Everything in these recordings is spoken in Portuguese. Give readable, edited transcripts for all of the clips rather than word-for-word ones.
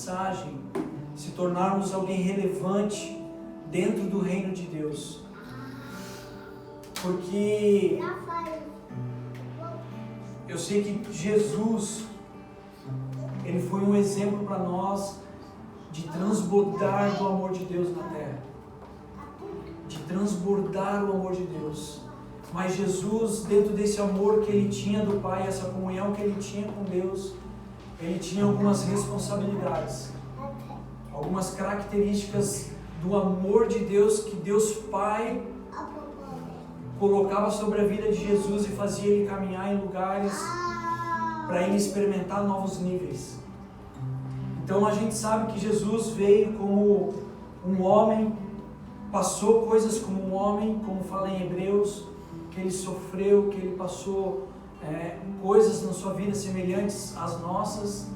mensagem, se tornarmos alguém relevante dentro do reino de Deus. Porque eu sei que Jesus, Ele foi um exemplo para nós de transbordar do amor de Deus na terra. De transbordar o amor de Deus. Mas Jesus, dentro desse amor que Ele tinha do Pai, essa comunhão que Ele tinha com Deus, Ele tinha algumas responsabilidades, algumas características do amor de Deus que Deus Pai colocava sobre a vida de Jesus e fazia Ele caminhar em lugares para Ele experimentar novos níveis. Então a gente sabe que Jesus veio como um homem, passou coisas como um homem, como fala em Hebreus, que Ele sofreu, que Ele passou coisas na sua vida semelhantes às nossas,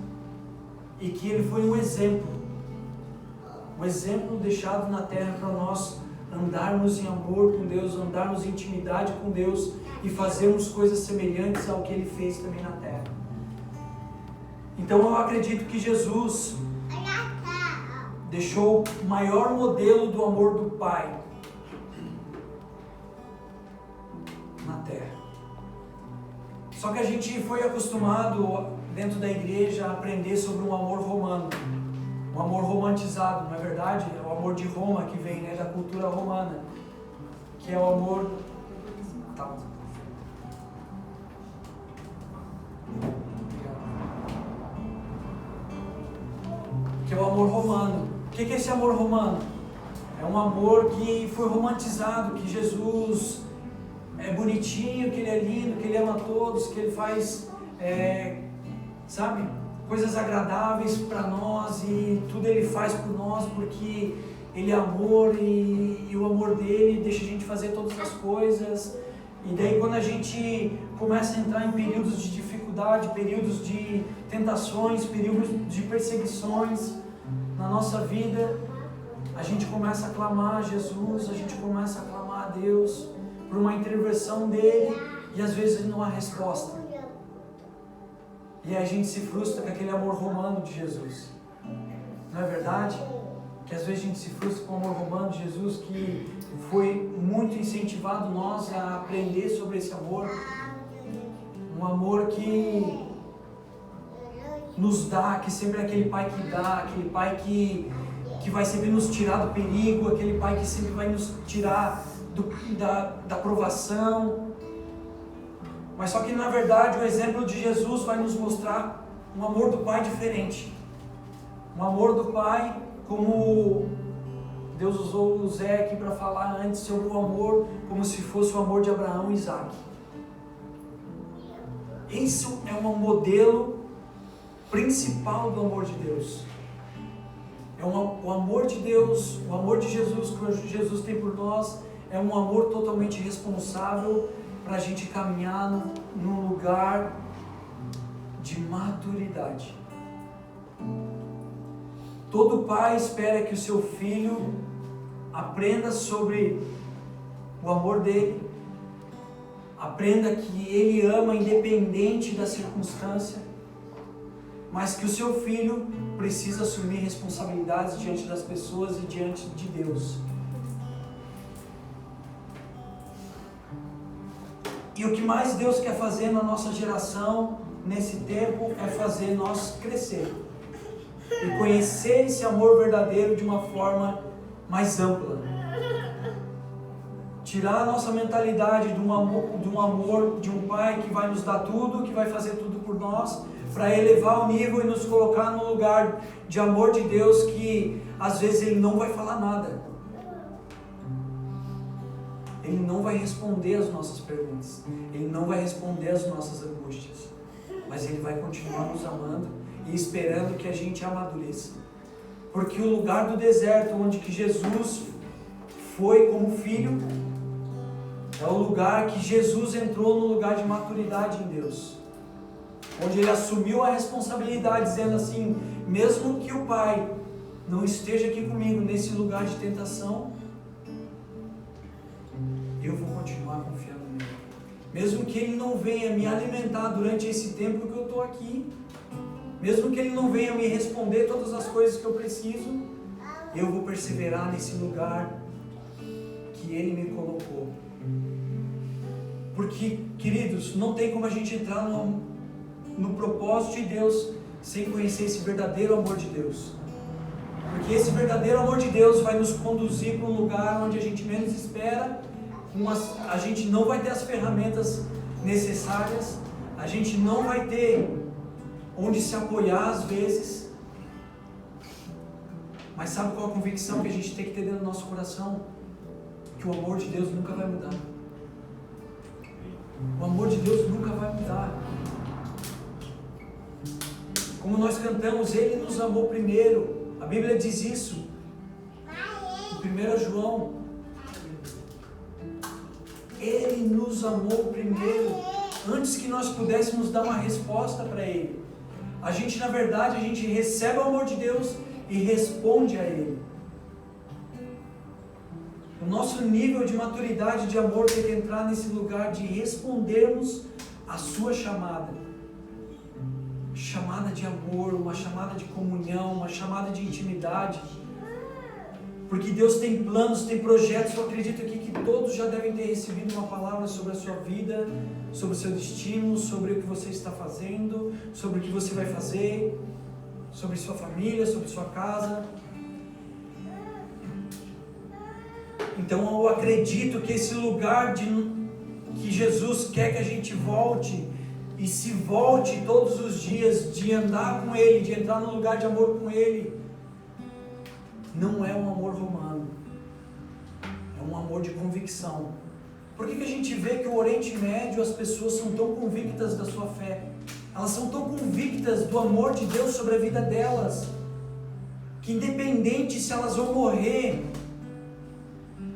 e que Ele foi um exemplo deixado na terra para nós andarmos em amor com Deus, andarmos em intimidade com Deus e fazermos coisas semelhantes ao que Ele fez também na terra. Então eu acredito que Jesus deixou o maior modelo do amor do Pai na terra. Só que a gente foi acostumado dentro da igreja a aprender sobre um amor romano, um amor romantizado, não é verdade? É o amor de Roma que vem, da cultura romana, que é o amor... Tá. Que é o amor romano. O que é esse amor romano? É um amor que foi romantizado, que Jesus é bonitinho, que Ele é lindo, que Ele ama todos, que Ele faz, coisas agradáveis para nós, e tudo Ele faz por nós porque Ele é amor, e o amor dele deixa a gente fazer todas as coisas. E daí quando a gente começa a entrar em períodos de dificuldade, períodos de tentações, períodos de perseguições na nossa vida, a gente começa a clamar a Jesus, a gente começa a clamar a Deus por uma intervenção dele, e às vezes não há resposta. E a gente se frustra com aquele amor romano de Jesus. Não é verdade? Que às vezes a gente se frustra com o amor romano de Jesus, que foi muito incentivado nós a aprender sobre esse amor. Um amor que nos dá, que sempre é aquele pai que dá, aquele pai que vai sempre nos tirar do perigo, aquele pai que sempre vai nos tirar da provação. Mas só que na verdade o exemplo de Jesus vai nos mostrar um amor do Pai diferente. Um amor do Pai como Deus usou o Zé aqui para falar antes sobre o amor, como se fosse o amor de Abraão e Isaac. Isso é um modelo principal do amor de Deus. O amor de Deus, o amor de Jesus que Jesus tem por nós, é um amor totalmente responsável para a gente caminhar num lugar de maturidade. Todo pai espera que o seu filho aprenda sobre o amor dele, aprenda que ele ama independente da circunstância, mas que o seu filho precisa assumir responsabilidades diante das pessoas e diante de Deus. E o que mais Deus quer fazer na nossa geração, nesse tempo, é fazer nós crescer e conhecer esse amor verdadeiro de uma forma mais ampla. Tirar a nossa mentalidade de um amor de um pai que vai nos dar tudo, que vai fazer tudo por nós, para elevar o nível e nos colocar no lugar de amor de Deus, que às vezes Ele não vai falar nada. Ele não vai responder as nossas perguntas, Ele não vai responder as nossas angústias, mas Ele vai continuar nos amando e esperando que a gente amadureça. Porque o lugar do deserto, onde que Jesus foi como filho, é o lugar que Jesus entrou no lugar de maturidade em Deus, onde Ele assumiu a responsabilidade, dizendo assim: mesmo que o Pai não esteja aqui comigo nesse lugar de tentação, eu vou continuar confiando nele. Mesmo que Ele não venha me alimentar durante esse tempo que eu estou aqui, mesmo que Ele não venha me responder todas as coisas que eu preciso, eu vou perseverar nesse lugar que Ele me colocou. Porque, queridos, não tem como a gente entrar no propósito de Deus sem conhecer esse verdadeiro amor de Deus. Porque esse verdadeiro amor de Deus vai nos conduzir para um lugar onde a gente menos espera, a gente não vai ter as ferramentas necessárias, a gente não vai ter onde se apoiar às vezes. Mas sabe qual a convicção que a gente tem que ter dentro do nosso coração? Que o amor de Deus nunca vai mudar. O amor de Deus nunca vai mudar. Como nós cantamos, Ele nos amou primeiro. A Bíblia diz isso em 1 João. Ele nos amou primeiro, antes que nós pudéssemos dar uma resposta para Ele. A gente, na verdade, a gente recebe o amor de Deus e responde a Ele. O nosso nível de maturidade de amor tem que entrar nesse lugar de respondermos a sua chamada. Chamada de amor, uma chamada de comunhão, uma chamada de intimidade. Porque Deus tem planos, tem projetos. Eu acredito aqui que todos já devem ter recebido uma palavra sobre a sua vida, sobre o seu destino, sobre o que você está fazendo, sobre o que você vai fazer, sobre sua família, sobre sua casa. Então eu acredito que esse lugar que Jesus quer que a gente volte, e se volte todos os dias, de andar com Ele, de entrar no lugar de amor com Ele, não é um amor romano, é um amor de convicção. Por que a gente vê que o Oriente Médio, as pessoas são tão convictas da sua fé? Elas são tão convictas do amor de Deus sobre a vida delas, que independente se elas vão morrer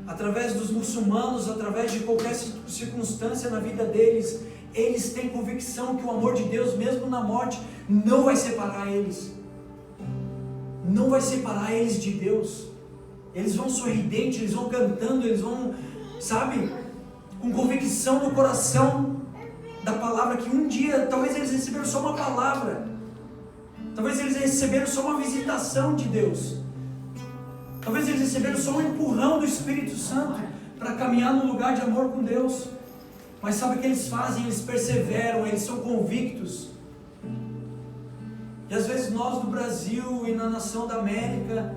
através dos muçulmanos, através de qualquer circunstância na vida deles, eles têm convicção que o amor de Deus, mesmo na morte, não vai separar eles. Não vai separar eles de Deus. Eles vão sorridentes, eles vão cantando, eles vão, sabe, com convicção no coração da palavra, que um dia, talvez eles receberam só uma palavra, talvez eles receberam só uma visitação de Deus, talvez eles receberam só um empurrão do Espírito Santo para caminhar no lugar de amor com Deus. Mas sabe o que eles fazem? Eles perseveram, eles são convictos. E às vezes nós no Brasil e na nação da América,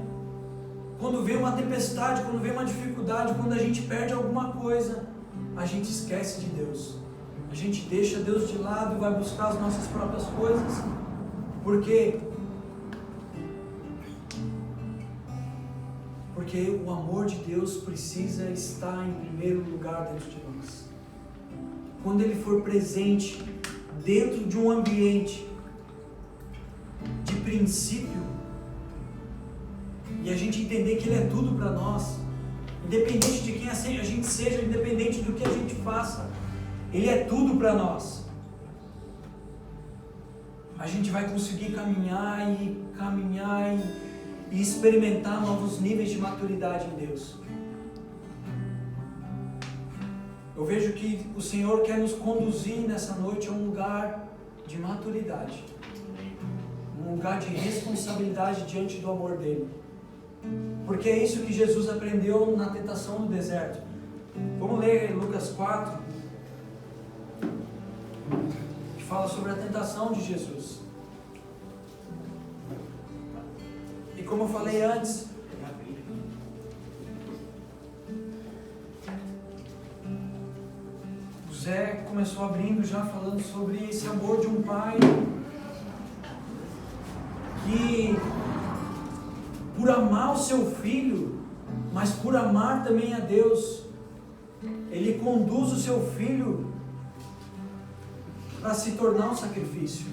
quando vem uma tempestade, quando vem uma dificuldade, quando a gente perde alguma coisa, a gente esquece de Deus. A gente deixa Deus de lado e vai buscar as nossas próprias coisas. Por quê? Porque o amor de Deus precisa estar em primeiro lugar dentro de nós. Quando Ele for presente dentro de um ambiente de princípio, e a gente entender que Ele é tudo para nós, independente de quem a gente seja, independente do que a gente faça, Ele é tudo para nós. A gente vai conseguir caminhar e experimentar novos níveis de maturidade em Deus. Eu vejo que o Senhor quer nos conduzir nessa noite a um lugar de maturidade, um lugar de responsabilidade diante do amor dEle, porque é isso que Jesus aprendeu na tentação no deserto. Vamos ler Lucas 4, que fala sobre a tentação de Jesus. E como eu falei antes, Zé começou abrindo já falando sobre esse amor de um pai que, por amar o seu filho, mas por amar também a Deus, ele conduz o seu filho para se tornar um sacrifício.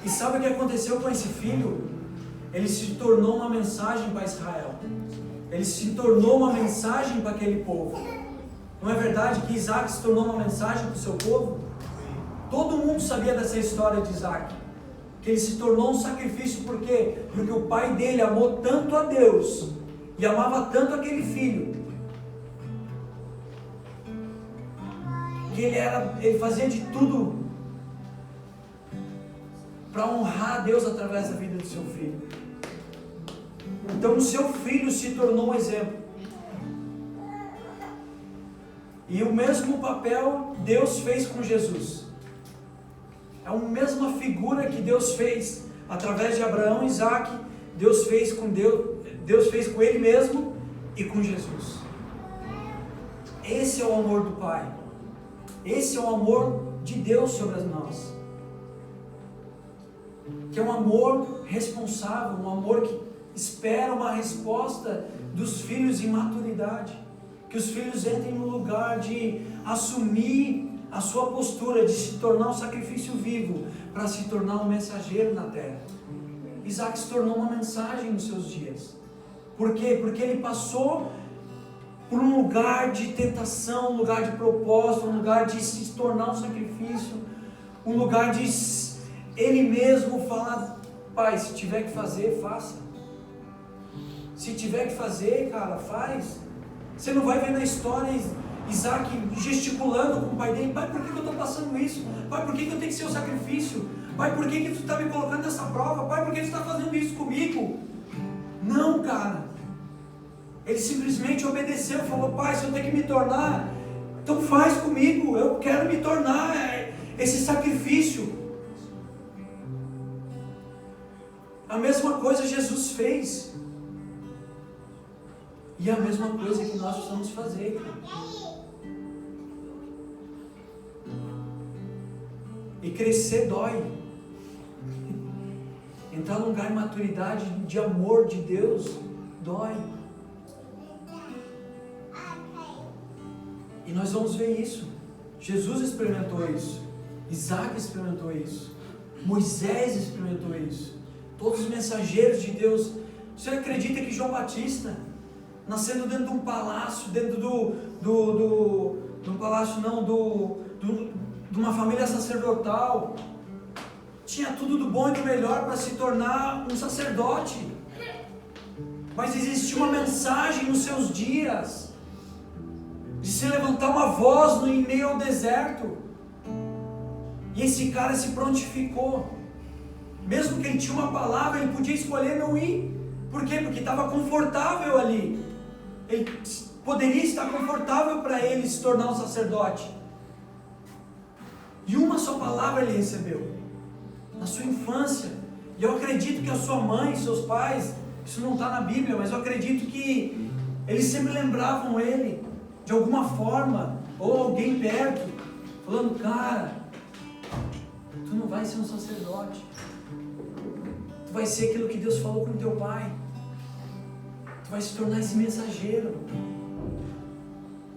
E sabe o que aconteceu com esse filho? Ele se tornou uma mensagem para Israel. Ele se tornou uma mensagem para aquele povo. Não é verdade que Isaac se tornou uma mensagem para o seu povo? Todo mundo sabia dessa história de Isaac, que ele se tornou um sacrifício. Por quê? Porque o pai dele amou tanto a Deus e amava tanto aquele filho, que ele fazia de tudo para honrar a Deus através da vida do seu filho. Então o seu filho se tornou um exemplo. E o mesmo papel Deus fez com Jesus. É a mesma figura que Deus fez através de Abraão e Isaac, Deus fez com ele mesmo e com Jesus. Esse é o amor do Pai. Esse é o amor de Deus sobre nós. Que é um amor responsável, um amor que espera uma resposta dos filhos em maturidade. Que os filhos entrem no lugar de assumir a sua postura, de se tornar um sacrifício vivo, para se tornar um mensageiro na terra. Isaac se tornou uma mensagem nos seus dias. Por quê? Porque ele passou por um lugar de tentação, um lugar de propósito, um lugar de se tornar um sacrifício, um lugar de ele mesmo falar: pai, se tiver que fazer, faça. Se tiver que fazer, cara, faz. Você não vai ver na história Isaac gesticulando com o pai dele: pai, por que eu estou passando isso? Pai, por que eu tenho que ser o sacrifício? Pai, por que tu está me colocando nessa prova? Pai, por que tu está fazendo isso comigo? Não, cara. Ele simplesmente obedeceu, falou: pai, se eu tenho que me tornar, então faz comigo, eu quero me tornar esse sacrifício. A mesma coisa Jesus fez. E a mesma coisa que nós precisamos fazer, cara. E crescer dói. Entrar num lugar de maturidade, de amor de Deus, dói. E nós vamos ver isso. Jesus experimentou isso. Isaac experimentou isso. Moisés experimentou isso. Todos os mensageiros de Deus. Você acredita que João Batista, nascendo dentro de um palácio, dentro de uma família sacerdotal, tinha tudo do bom e do melhor para se tornar um sacerdote, mas existia uma mensagem nos seus dias, de se levantar uma voz no meio ao deserto, e esse cara se prontificou, mesmo que ele tinha uma palavra, ele podia escolher não ir. Por quê? Porque estava confortável ali. Ele poderia estar confortável para ele se tornar um sacerdote. E uma só palavra ele recebeu na sua infância. E eu acredito que a sua mãe, seus pais, isso não está na Bíblia, mas eu acredito que eles sempre lembravam ele de alguma forma, ou alguém perto, falando: cara, tu não vai ser um sacerdote, tu vai ser aquilo que Deus falou com teu pai, tu vai se tornar esse mensageiro.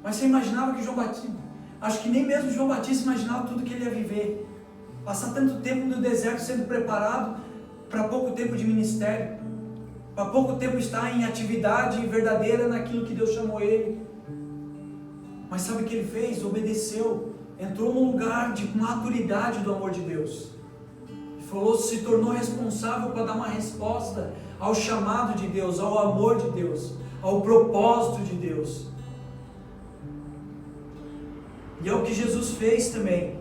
Mas você imaginava que João Batista, acho que nem mesmo João Batista imaginava tudo que ele ia viver, passar tanto tempo no deserto sendo preparado para pouco tempo de ministério, para pouco tempo estar em atividade verdadeira naquilo que Deus chamou ele. Mas sabe o que ele fez? Obedeceu, entrou num lugar de maturidade do amor de Deus, se tornou responsável para dar uma resposta ao chamado de Deus, ao amor de Deus, ao propósito de Deus. E é o que Jesus fez também.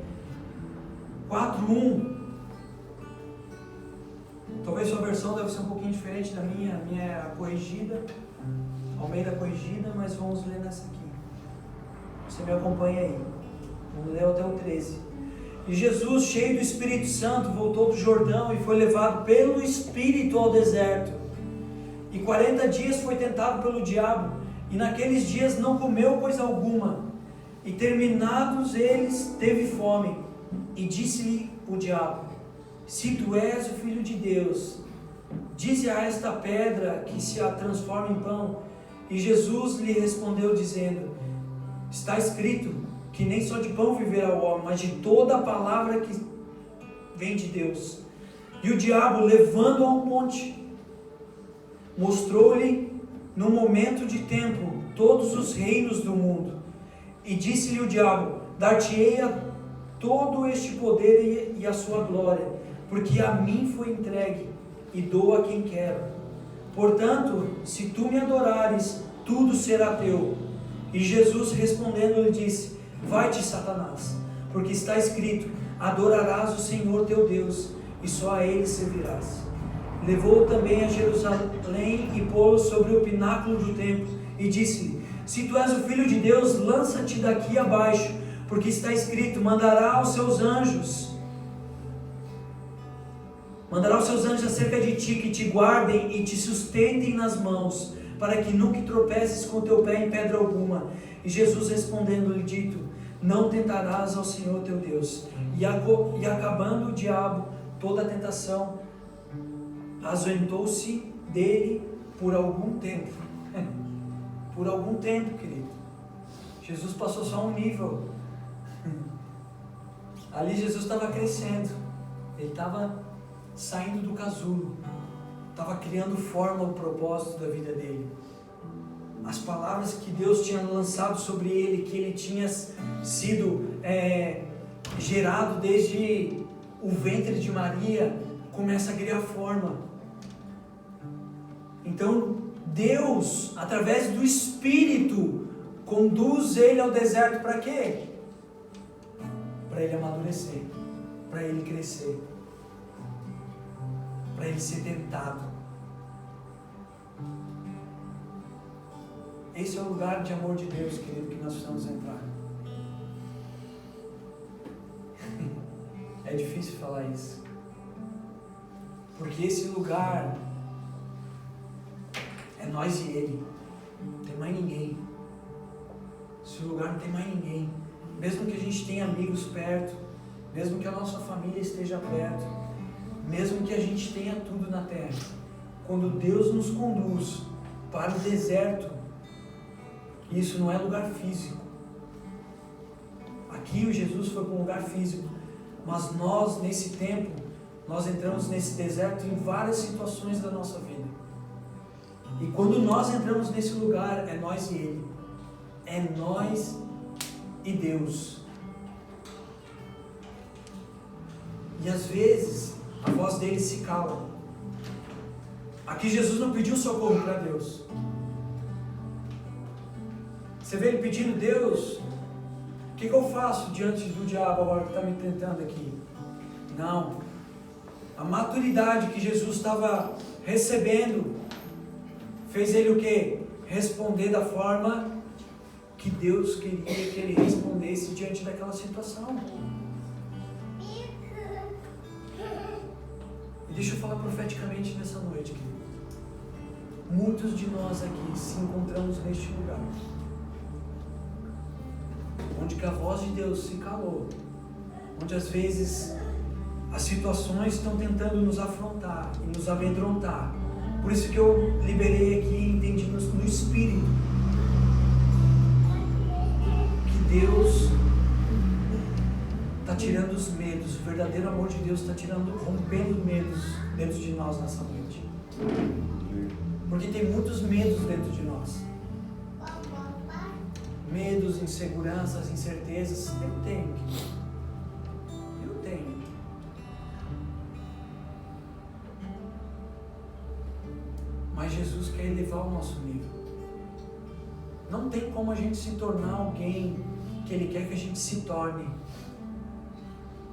4:1. Talvez sua versão deve ser um pouquinho diferente da minha. A minha é a corrigida, Almeida corrigida, mas vamos ler nessa aqui. Você me acompanha aí. Vamos ler até o 13. E Jesus, cheio do Espírito Santo, voltou do Jordão e foi levado pelo Espírito ao deserto. E 40 dias foi tentado pelo diabo, e naqueles dias não comeu coisa alguma. E terminados eles, teve fome. E disse-lhe o diabo: se tu és o Filho de Deus, dize a esta pedra que se a transforme em pão. E Jesus lhe respondeu dizendo: está escrito que nem só de pão viverá o homem, mas de toda a palavra que vem de Deus. E o diabo, levando a um monte, mostrou-lhe num momento de tempo todos os reinos do mundo. E disse-lhe o diabo: dar-te-ei todo este poder e a sua glória, porque a mim foi entregue, e dou a quem quero. Portanto, se tu me adorares, tudo será teu. E Jesus respondendo lhe disse: vai-te, Satanás, porque está escrito: adorarás o Senhor teu Deus, e só a ele servirás. Levou-o também a Jerusalém e pô-lo sobre o pináculo do templo, e disse-lhe: se tu és o Filho de Deus, lança-te daqui abaixo, porque está escrito: mandará os seus anjos acerca de ti, que te guardem e te sustentem nas mãos, para que nunca tropeces com teu pé em pedra alguma. E Jesus respondendo-lhe dito: não tentarás ao Senhor teu Deus. E acabando o diabo toda a tentação, ausentou-se dele por algum tempo. Por algum tempo, querido. Jesus passou só um nível. Ali Jesus estava crescendo. Ele estava saindo do casulo. Estava criando forma ao propósito da vida dele. As palavras que Deus tinha lançado sobre ele, que ele tinha sido gerado desde o ventre de Maria, começa a criar forma. Então Deus, através do Espírito, conduz ele ao deserto para quê? Para ele amadurecer, para ele crescer, para ele ser tentado. Esse é o lugar de amor de Deus, querido, que nós precisamos entrar. É difícil falar isso, porque esse lugar é nós e Ele, não tem mais ninguém. Esse lugar não tem mais ninguém. Mesmo que a gente tenha amigos perto, mesmo que a nossa família esteja perto, mesmo que a gente tenha tudo na terra, quando Deus nos conduz para o deserto, isso não é lugar físico. Aqui o Jesus foi para um lugar físico, mas nós, nesse tempo, nós entramos nesse deserto em várias situações da nossa vida. E quando nós entramos nesse lugar, é nós e Ele. É nós e Deus. E às vezes, a voz dele se cala. Aqui Jesus não pediu socorro para Deus. Você vê ele pedindo: Deus, o que eu faço diante do diabo agora que está me tentando aqui? Não. A maturidade que Jesus estava recebendo fez ele o quê? Responder da forma que Deus queria que ele respondesse diante daquela situação. E deixa eu falar profeticamente nessa noite, querido. Muitos de nós aqui se encontramos neste lugar, onde que a voz de Deus se calou, onde às vezes as situações estão tentando nos afrontar e nos amedrontar. Por isso que eu liberei aqui e entendi no Espírito que Deus está tirando os medos, o verdadeiro amor de Deus está rompendo medos dentro de nós nessa noite. Porque tem muitos medos dentro de nós. Medos, inseguranças, incertezas. Eu tenho. Mas Jesus quer elevar o nosso nível. Não tem como a gente se tornar alguém que Ele quer que a gente se torne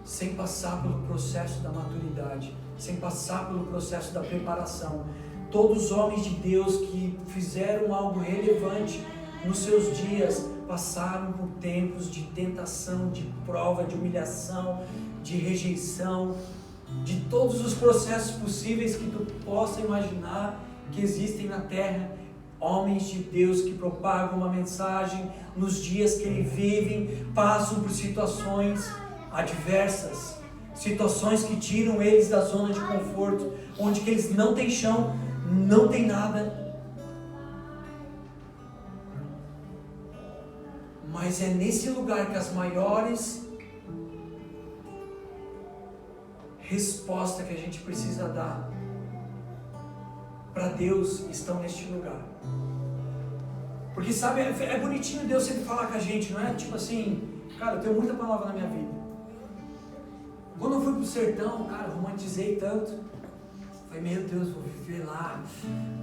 sem passar pelo processo da maturidade, sem passar pelo processo da preparação. Todos os homens de Deus que fizeram algo relevante nos seus dias passaram por tempos de tentação, de prova, de humilhação, de rejeição, de todos os processos possíveis que tu possa imaginar que existem na terra. Homens de Deus que propagam uma mensagem nos dias que eles vivem, passam por situações adversas, situações que tiram eles da zona de conforto, onde que eles não têm chão, não tem nada. Mas é nesse lugar que as maiores respostas que a gente precisa dar para Deus estão neste lugar. Porque sabe, é bonitinho Deus sempre falar com a gente, não é? Tipo assim, cara, eu tenho muita palavra na minha vida. Quando eu fui pro sertão, cara, romantizei tanto. Falei, meu Deus, vou viver lá,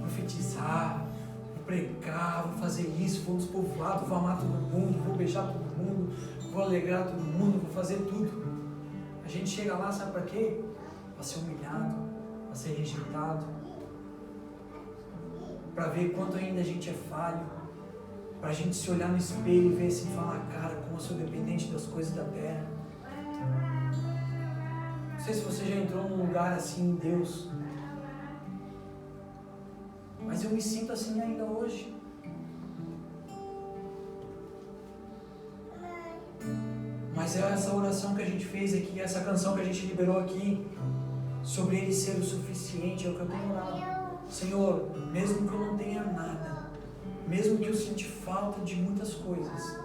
profetizar, vou pregar, vou fazer isso, vou nos povoados, vou amar todo mundo, vou beijar todo mundo, vou alegrar todo mundo, vou fazer tudo. A gente chega lá, sabe para quê? para ser humilhado, para ser rejeitado, para ver quanto ainda a gente é falho, para a gente se olhar no espelho e ver assim e falar, cara, como eu sou dependente das coisas da terra. Não sei se você já entrou num lugar assim em Deus, mas eu me sinto assim ainda hoje. Mas é essa oração que a gente fez aqui, essa canção que a gente liberou aqui, sobre Ele ser o suficiente, é o que eu tenho orado. Senhor, mesmo que eu não tenha nada, mesmo que eu sinta falta de muitas coisas,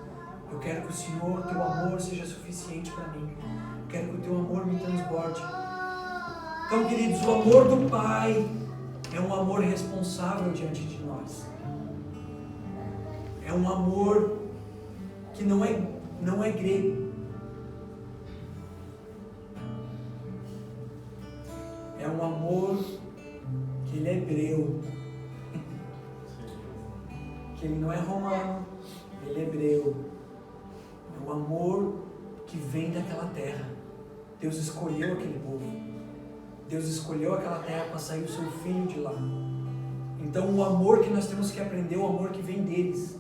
eu quero que o Senhor, Teu amor seja suficiente para mim. Eu quero que o Teu amor me transborde. Então, queridos, o amor do Pai é um amor responsável diante de nós. É um amor que não é grego. É um amor que ele é hebreu. Que ele não é romano, ele é hebreu. É um amor que vem daquela terra. Deus escolheu aquele povo. Deus escolheu aquela terra para sair o seu filho de lá. Então o amor que nós temos que aprender, o amor que vem deles,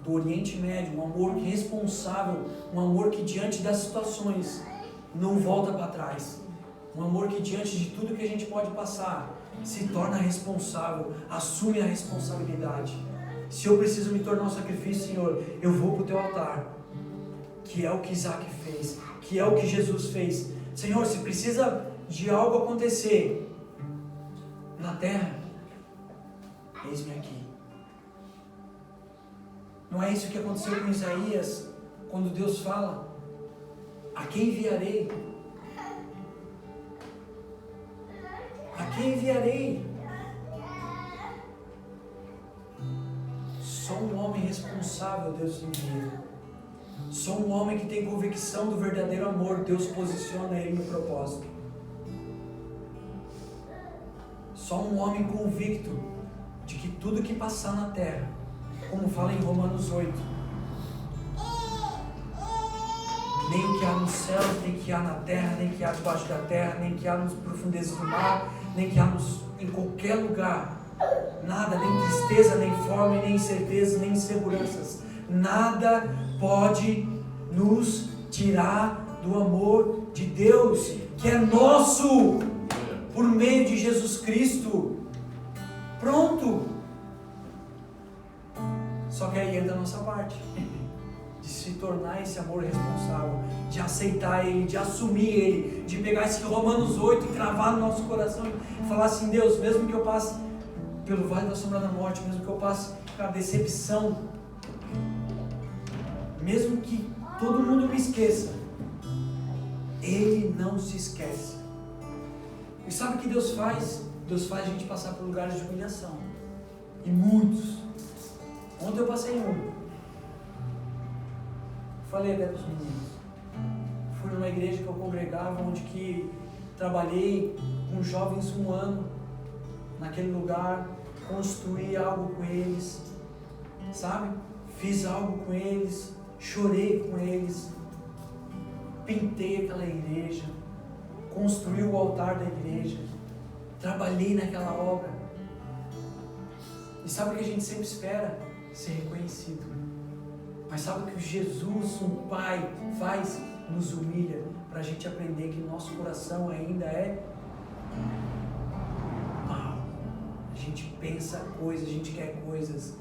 do Oriente Médio, um amor responsável, um amor que diante das situações não volta para trás. Um amor que diante de tudo que a gente pode passar, se torna responsável, assume a responsabilidade. Se eu preciso me tornar um sacrifício, Senhor, eu vou para o Teu altar. Que é o que Isaac fez, que é o que Jesus fez. Senhor, se precisa de algo acontecer na terra, eis-me aqui. Não é isso que aconteceu com Isaías, quando Deus fala, a quem enviarei? A quem enviarei? Só um homem responsável Deus envia. Só um homem que tem convicção do verdadeiro amor, Deus posiciona ele no propósito. Só um homem convicto de que tudo que passar na terra, como fala em Romanos 8, nem o que há no céu, nem o que há na terra, nem o que há debaixo da terra, nem o que há nas profundezas do mar, nem o que há em qualquer lugar, nada, nem tristeza, nem fome, nem incerteza, nem inseguranças, nada pode nos tirar do amor de Deus, que é nosso, por meio de Jesus Cristo. Pronto. Só que aí entra a nossa parte, de se tornar esse amor responsável, de aceitar Ele, de assumir Ele, de pegar esse Romanos 8 e cravar no nosso coração e falar assim, Deus, mesmo que eu passe pelo vale da sombra da morte, mesmo que eu passe pela decepção, mesmo que todo mundo me esqueça, Ele não se esquece. E sabe o que Deus faz? Deus faz a gente passar por lugares de humilhação. E muitos. Ontem eu passei um. Falei até para os meninos. Fui numa igreja que eu congregava, onde que trabalhei com jovens 1 ano naquele lugar, construí algo com eles, sabe? Fiz algo com eles, chorei com eles, pintei aquela igreja, construí o altar da igreja, trabalhei naquela obra. E sabe o que a gente sempre espera? Ser reconhecido. Mas sabe o que Jesus, um Pai, faz? Nos humilha, para a gente aprender que o nosso coração ainda é mau. A gente pensa coisas, a gente quer coisas,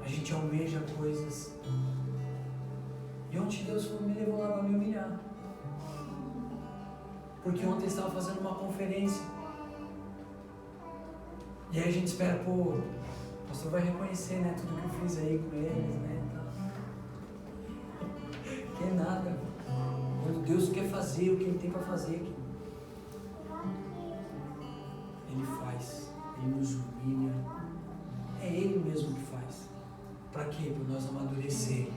a gente almeja coisas. E ontem Deus me levou lá para me humilhar. Porque ontem eu estava fazendo uma conferência. E aí a gente espera, pô, o pastor vai reconhecer, né, tudo que eu fiz aí com eles, né? Que é nada. Quando Deus quer fazer o que Ele tem para fazer aqui, Ele faz, Ele nos humilha. É Ele mesmo que faz. Para quê? Para nós amadurecer,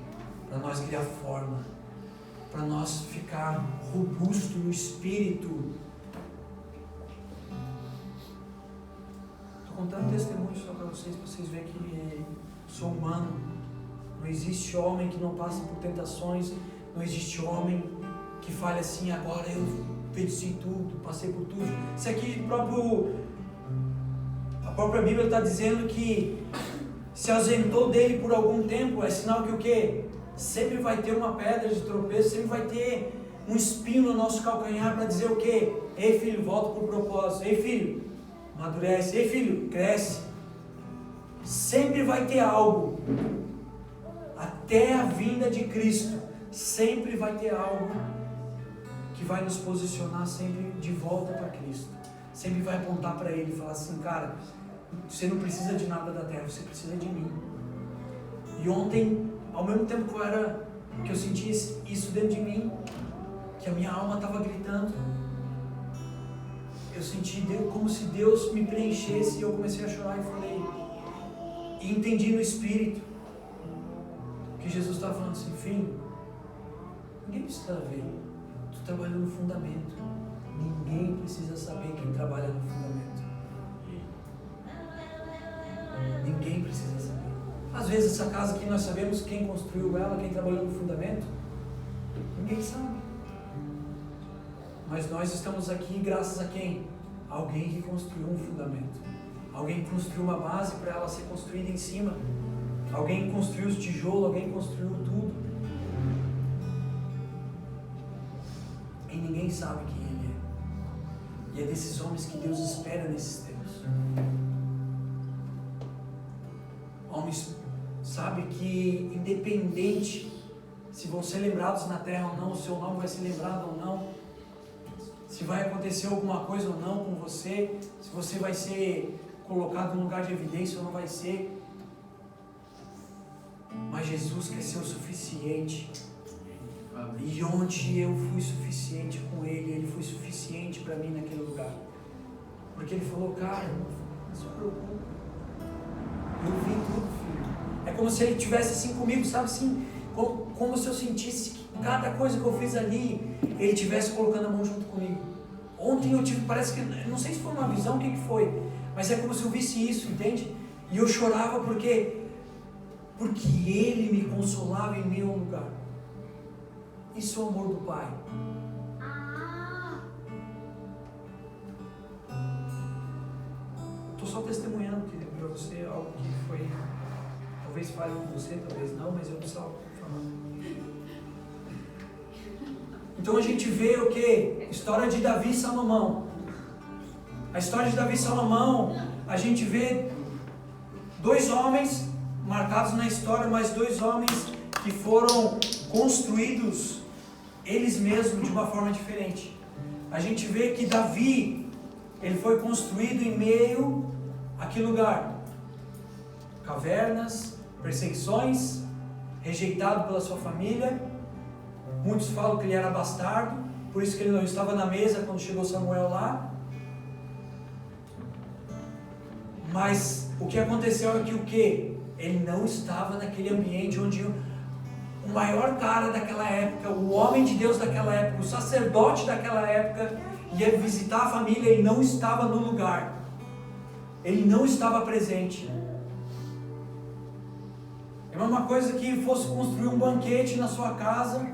para nós criar forma, para nós ficar robusto no espírito. Estou contando testemunhos só para vocês verem que sou humano. Não existe homem que não passe por tentações, não existe homem que fale assim, agora venci tudo, passei por tudo. Isso aqui a própria Bíblia está dizendo que se ausentou dele por algum tempo, é sinal que o quê? Sempre vai ter uma pedra de tropeço, sempre vai ter um espinho no nosso calcanhar para dizer o quê? Ei filho, volta para o propósito. Ei filho, amadurece. Ei filho, cresce. Sempre vai ter algo. Até a vinda de Cristo, sempre vai ter algo que vai nos posicionar sempre de volta para Cristo. Sempre vai apontar para Ele e falar assim, cara, você não precisa de nada da terra, você precisa de mim. E ontem, ao mesmo tempo que eu senti isso dentro de mim, que a minha alma estava gritando, eu senti como se Deus me preenchesse, e eu comecei a chorar e falei, e entendi no Espírito que Jesus estava falando assim, filho, ninguém precisa ver, tu trabalhou no fundamento, ninguém precisa saber quem trabalha no fundamento, ninguém precisa saber. Às vezes essa casa aqui nós sabemos quem construiu ela, quem trabalhou no fundamento, ninguém sabe. Mas nós estamos aqui graças a quem? Alguém que construiu um fundamento. Alguém que construiu uma base para ela ser construída em cima. Alguém construiu os tijolos, alguém construiu tudo. E ninguém sabe quem ele é. E é desses homens que Deus espera nesses tempos. Homens, sabe, que independente se vão ser lembrados na terra ou não, o seu nome vai ser lembrado ou não, se vai acontecer alguma coisa ou não com você, se você vai ser colocado num lugar de evidência ou não vai ser, mas Jesus quer ser o suficiente. E onde eu fui suficiente com Ele foi suficiente para mim naquele lugar. Porque Ele falou, cara, não se preocupe, eu vi tudo, filho. É como se Ele estivesse assim comigo, sabe assim, como se eu sentisse que cada coisa que eu fiz ali, Ele estivesse colocando a mão junto comigo. Ontem eu tive, parece que, não sei se foi uma visão, o que foi, mas é como se eu visse isso, entende? E eu chorava porque Ele me consolava em meu lugar. Isso é o amor do Pai. Estou só testemunhando para você algo que foi, talvez fale com você, talvez não, mas eu estou falando. Então a gente vê o que? História de Davi e Salomão. A história de Davi e Salomão, a gente vê dois homens marcados na história, mas dois homens que foram construídos eles mesmos de uma forma diferente. A gente vê que Davi, ele foi construído em meio a que lugar? Cavernas, perseguições, rejeitado pela sua família. Muitos falam que ele era bastardo, por isso que ele não estava na mesa quando chegou Samuel lá. Mas o que aconteceu é que o quê? Ele não estava naquele ambiente onde o maior cara daquela época, o homem de Deus daquela época, o sacerdote daquela época ia visitar a família, ele não estava no lugar. Ele não estava presente. É a mesma coisa que fosse construir um banquete na sua casa,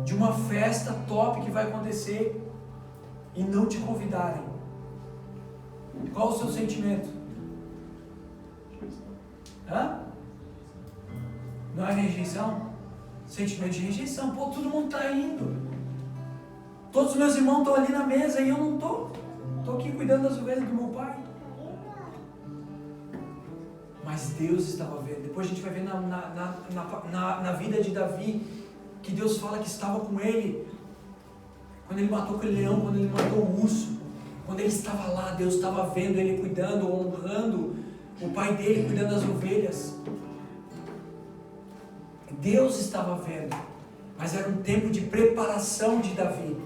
de uma festa top que vai acontecer, e não te convidarem. Qual o seu sentimento? Hã? Não é rejeição? Sentimento de rejeição. Pô, todo mundo está indo. Todos os meus irmãos estão ali na mesa e eu não estou. Estou aqui cuidando das ovelhas do meu pai. Mas Deus estava vendo. Depois a gente vai ver na vida de Davi, que Deus fala que estava com ele. Quando ele matou aquele leão, quando ele matou o urso. Quando ele estava lá, Deus estava vendo ele cuidando, honrando o pai dele, cuidando das ovelhas. Deus estava vendo, mas era um tempo de preparação de Davi.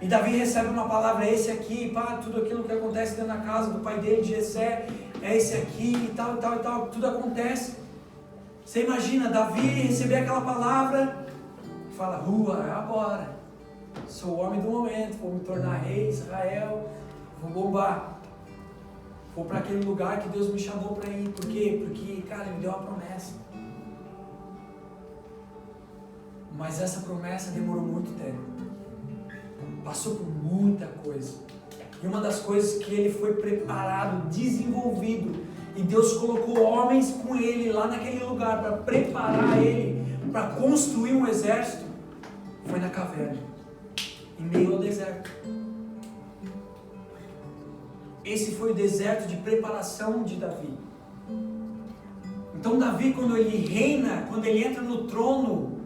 E Davi recebe uma palavra, esse aqui, pá, tudo aquilo que acontece dentro da casa do pai dele, de Jessé, é esse aqui e tal, tudo acontece. Você imagina, Davi receber aquela palavra, fala, é agora, sou o homem do momento, vou me tornar rei, Israel, vou bombar. Vou para aquele lugar que Deus me chamou para ir. Por quê? Porque, cara, Ele me deu uma promessa. Mas essa promessa demorou muito tempo. passou por muita coisa. E uma das coisas que ele foi preparado, desenvolvido, e Deus colocou homens com ele lá naquele lugar para preparar ele, para construir um exército, foi na caverna, em meio ao deserto. Esse foi o deserto de preparação de Davi. Então Davi, quando ele reina, quando ele entra no trono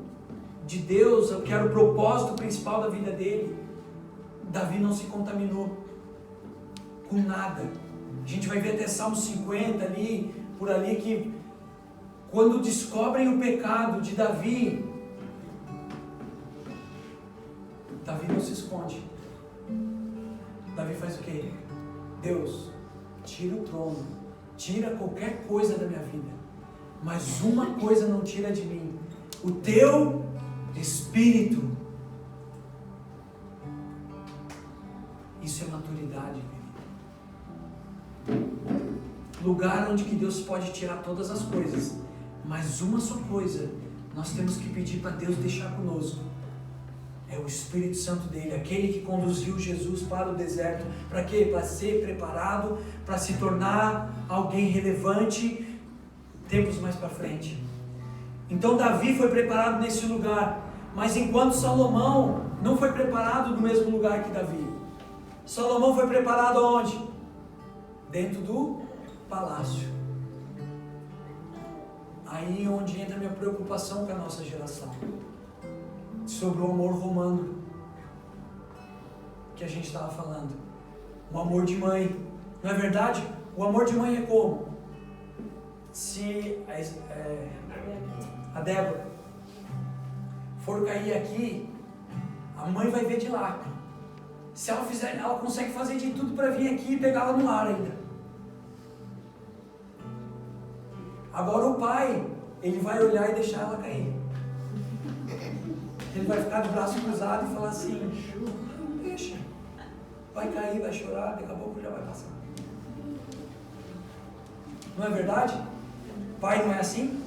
de Deus, que era o propósito principal da vida dele, Davi não se contaminou com nada. A gente vai ver até Salmo 50 ali, por ali, que quando descobrem o pecado de Davi, Davi não se esconde. Davi faz o quê? Deus, tira o trono, tira qualquer coisa da minha vida, mas uma coisa não tira de mim: o teu Espírito. Isso é maturidade, querido. Lugar onde que Deus pode tirar todas as coisas, mas uma só coisa nós temos que pedir para Deus deixar conosco: é o Espírito Santo dele, aquele que conduziu Jesus para o deserto. Para quê? Para ser preparado, para se tornar alguém relevante tempos mais para frente. Então Davi foi preparado nesse lugar, mas enquanto Salomão não foi preparado no mesmo lugar que Davi. Salomão foi preparado onde? Dentro do palácio. Aí onde entra a minha preocupação com a nossa geração, sobre o amor romano que a gente estava falando, o amor de mãe. Não é verdade? O amor de mãe é como? Se a Débora for cair aqui, a mãe vai ver de lá. Se ela fizer, ela consegue fazer de tudo para vir aqui e pegá-la no ar ainda. Agora o pai, ele vai olhar e deixar ela cair. Ele vai ficar de braço cruzado e falar assim: deixa, vai cair, vai chorar, daqui a pouco já vai passar. Não é verdade? Pai não é assim?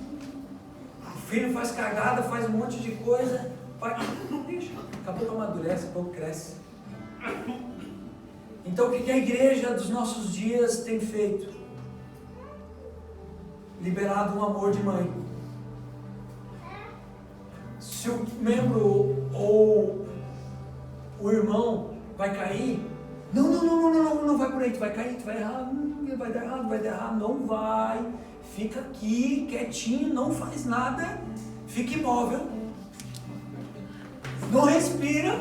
O filho faz cagada, faz um monte de coisa, pai, deixa, daqui a pouco amadurece, daqui a pouco cresce. Então o que a igreja dos nossos dias tem feito? Liberado um amor de mãe. Se o membro ou o irmão vai cair, não vai por aí, tu vai cair, tu vai errar, vai dar errado, não vai, fica aqui quietinho, não faz nada, fica imóvel, não respira,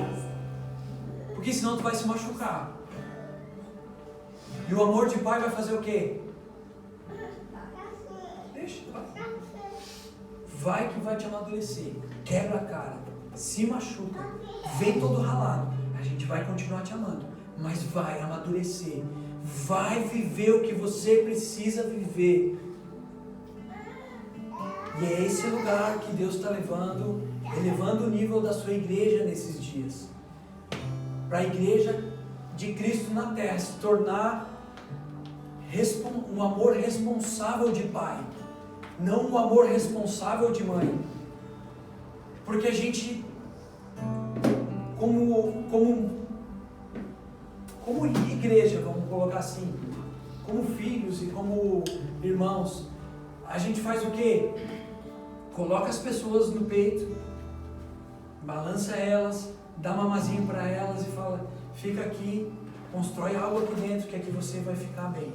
porque senão tu vai se machucar. E o amor de pai vai fazer o quê? Deixa, vai que vai te amadurecer, quebra a cara, se machuca, vem todo ralado, a gente vai continuar te amando, mas vai amadurecer, vai viver o que você precisa viver. E é esse lugar que Deus está elevando o nível da sua igreja nesses dias, para a igreja de Cristo na terra se tornar um amor responsável de pai, não um amor responsável de mãe. Porque a gente, como igreja, vamos colocar assim, como filhos e como irmãos, a gente faz o quê? Coloca as pessoas no peito, balança elas, dá mamazinho para elas e fala: fica aqui, constrói algo aqui dentro que aqui você vai ficar bem.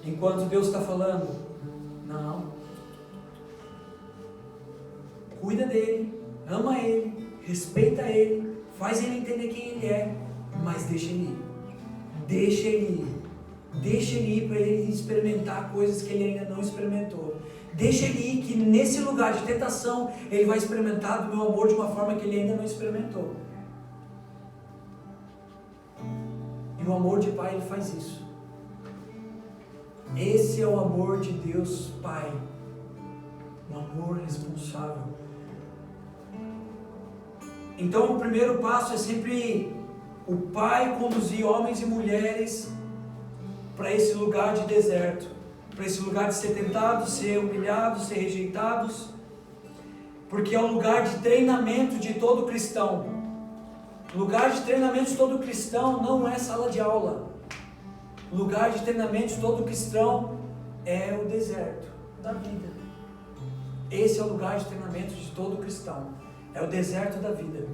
Enquanto Deus está falando: não, cuida dele, ama ele, respeita ele, faz ele entender quem ele é, mas deixa ele ir. Deixa ele ir para ele experimentar coisas que ele ainda não experimentou. Deixa ele ir, que nesse lugar de tentação ele vai experimentar do meu amor de uma forma que ele ainda não experimentou. E o amor de pai, ele faz isso. Esse é o amor de Deus Pai, um amor responsável. Então o primeiro passo é sempre o pai conduzir homens e mulheres para esse lugar de deserto, para esse lugar de ser tentados, ser humilhados, ser rejeitados, porque é um lugar de treinamento de todo cristão. Lugar de treinamento de todo cristão não é sala de aula. Lugar de treinamento de todo cristão é o deserto da vida. Esse é o lugar de treinamento de todo cristão. É o deserto da vida.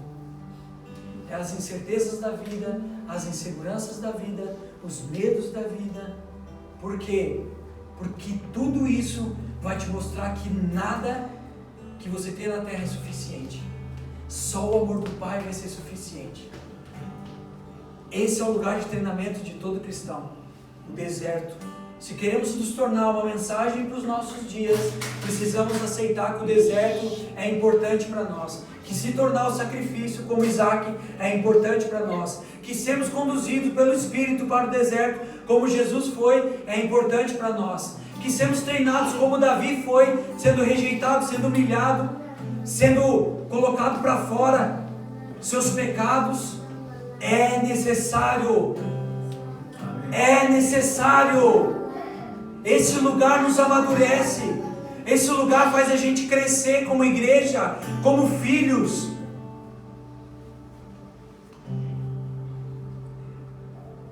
É as incertezas da vida, as inseguranças da vida, os medos da vida. Por quê? Porque tudo isso vai te mostrar que nada que você tem na terra é suficiente. Só o amor do Pai vai ser suficiente. Esse é o lugar de treinamento de todo cristão. O deserto. Se queremos nos tornar uma mensagem para os nossos dias, precisamos aceitar que o deserto é importante para nós. Que se tornar o sacrifício como Isaac é importante para nós. Que sermos conduzidos pelo Espírito para o deserto como Jesus foi, é importante para nós. Que sermos treinados como Davi foi, sendo rejeitado, sendo humilhado, sendo colocado para fora, seus pecados, é necessário. É necessário. Esse lugar nos amadurece. Esse lugar faz a gente crescer como igreja, como filhos.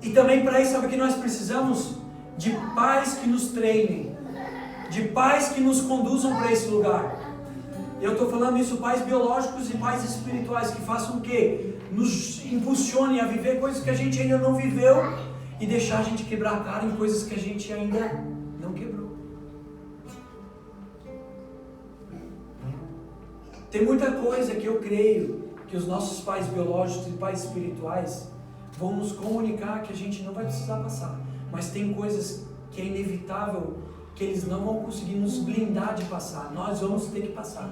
E também para isso, sabe o que nós precisamos? De pais que nos treinem, de pais que nos conduzam para esse lugar. Eu estou falando isso, pais biológicos e pais espirituais, que façam o quê? Nos impulsionem a viver coisas que a gente ainda não viveu e deixar a gente quebrar a cara em coisas que a gente ainda não quebrou. Tem muita coisa que eu creio que os nossos pais biológicos e pais espirituais vão nos comunicar que a gente não vai precisar passar. Mas tem coisas que é inevitável, que eles não vão conseguir nos blindar de passar. Nós vamos ter que passar.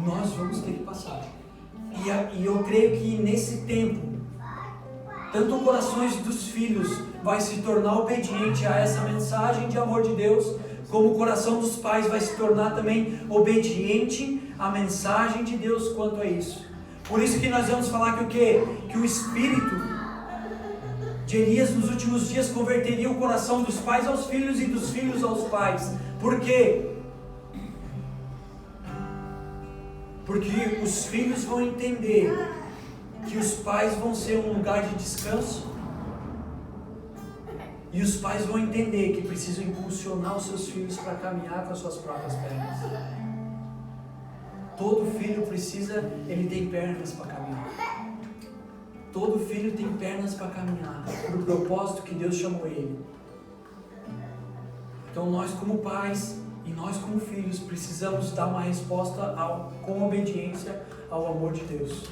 Nós vamos ter que passar. E eu creio que nesse tempo, tanto o coração dos filhos vai se tornar obediente a essa mensagem de amor de Deus, como o coração dos pais vai se tornar também obediente à mensagem de Deus quanto a isso. Por isso que nós vamos falar que o quê? Que o Espírito de Elias nos últimos dias converteria o coração dos pais aos filhos e dos filhos aos pais. Por quê? Porque os filhos vão entender que os pais vão ser um lugar de descanso, e os pais vão entender que precisam impulsionar os seus filhos para caminhar com as suas próprias pernas. Todo filho ele tem pernas para caminhar. Todo filho tem pernas para caminhar, para o propósito que Deus chamou ele. Então nós como pais e nós como filhos precisamos dar uma resposta com obediência ao amor de Deus.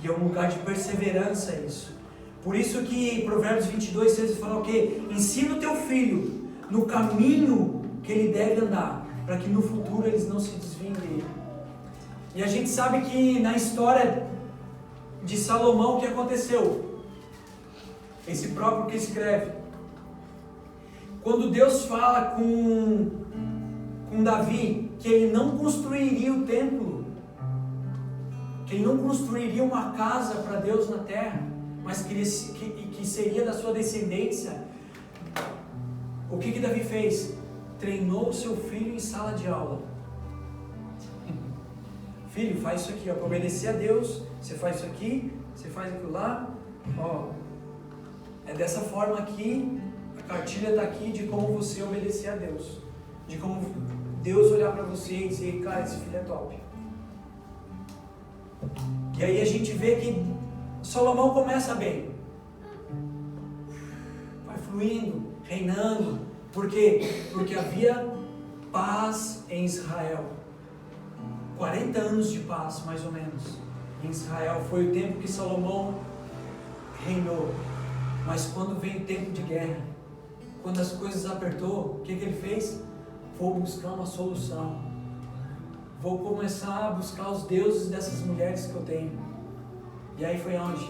E é um lugar de perseverança isso. Por isso que Provérbios 22:6 fala o quê? Ensina o teu filho no caminho que ele deve andar, para que no futuro eles não se desviem dele. E a gente sabe que na história de Salomão, o que aconteceu? Esse próprio que escreve. Quando Deus fala com Davi que ele não construiria o templo, que ele não construiria uma casa para Deus na terra, mas que seria da sua descendência, o que Davi fez? Treinou o seu filho em sala de aula. Filho, faz isso aqui, ó, para obedecer a Deus, você faz isso aqui, você faz aquilo lá, ó, é dessa forma aqui, a cartilha está aqui de como você obedecer a Deus, de como Deus olhar para você e dizer, cara, esse filho é top. E aí a gente vê que Salomão começa bem, vai fluindo, reinando. Por quê? Porque havia paz em Israel. 40 anos de paz, mais ou menos, em Israel. Foi o tempo que Salomão reinou. Mas quando veio o tempo de guerra, quando as coisas apertou, o que ele fez? Vou buscar uma solução. Vou começar a buscar os deuses dessas mulheres que eu tenho. E aí foi onde?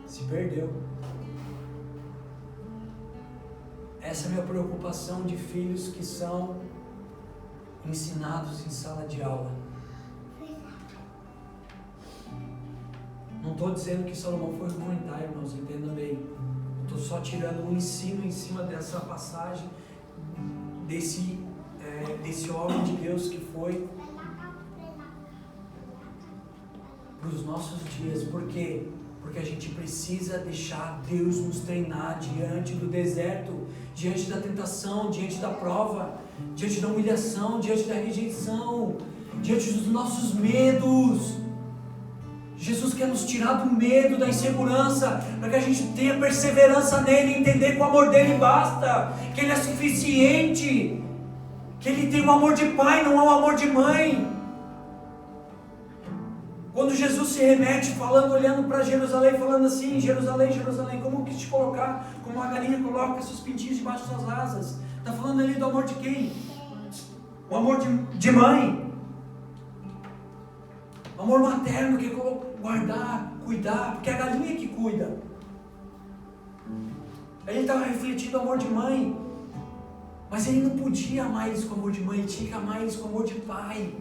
Se perdeu. Essa é a minha preocupação de filhos que são ensinados em sala de aula. Não estou dizendo que Salomão foi ruim, tá, irmãos? Entendam bem. Estou só tirando um ensino em cima dessa passagem, desse homem de Deus que foi. para os nossos dias. Por quê? Porque a gente precisa deixar Deus nos treinar diante do deserto, diante da tentação, diante da prova, diante da humilhação, diante da rejeição, diante dos nossos medos. Jesus quer nos tirar do medo, da insegurança, para que a gente tenha perseverança nele, entender que o amor dele basta, que ele é suficiente, que ele tem o amor de pai, não é o amor de mãe. Quando Jesus se remete falando, olhando para Jerusalém, falando assim: Jerusalém, Jerusalém, como que te colocar, como a galinha coloca seus pintinhos debaixo das suas asas. Está falando ali do amor de quem? O amor de mãe. O amor materno, que é guardar, cuidar, porque é a galinha que cuida. Ele estava refletindo o amor de mãe, mas ele não podia amar eles com amor de mãe, ele tinha que amar eles com amor de pai.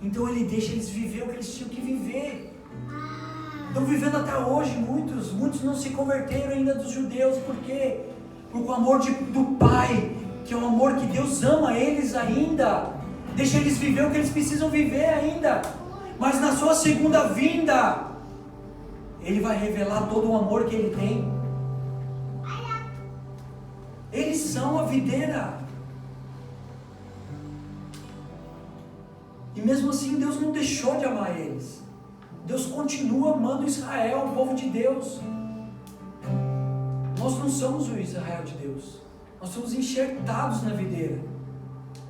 Então ele deixa eles viver o que eles tinham que viver. Estão vivendo até hoje, muitos não se converteram ainda dos judeus. Por quê? Porque o amor do pai, que é o amor que Deus ama eles ainda, deixa eles viver o que eles precisam viver ainda. Mas na sua segunda vinda, ele vai revelar todo o amor que ele tem. Eles são a videira. E mesmo assim Deus não deixou de amar eles. Deus continua amando Israel, o povo de Deus. Nós não somos o Israel de Deus. Nós somos enxertados na videira.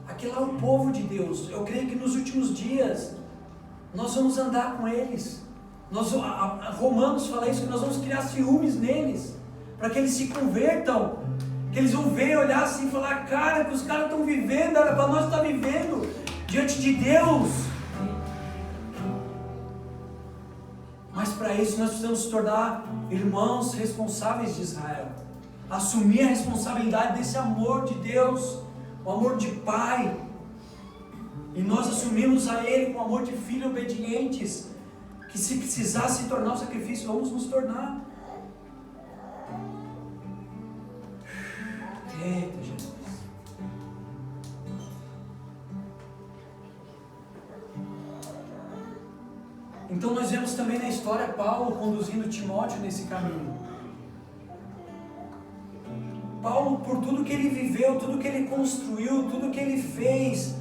Aquele lá é o povo de Deus. Eu creio que nos últimos dias nós vamos andar com eles. Romanos fala isso, que nós vamos criar ciúmes neles, para que eles se convertam, que eles vão ver, olhar assim e falar: cara, que os caras estão vivendo, era para nós estar vivendo diante de Deus. Mas para isso nós precisamos nos tornar irmãos responsáveis de Israel, assumir a responsabilidade desse amor de Deus, o amor de pai, e nós assumimos a Ele com o amor de filho obedientes, que se precisar se tornar um sacrifício, vamos nos tornar. Eita Jesus. Então nós vemos também na história Paulo conduzindo Timóteo nesse caminho. Paulo, por tudo que ele viveu, tudo que ele construiu, tudo que ele fez,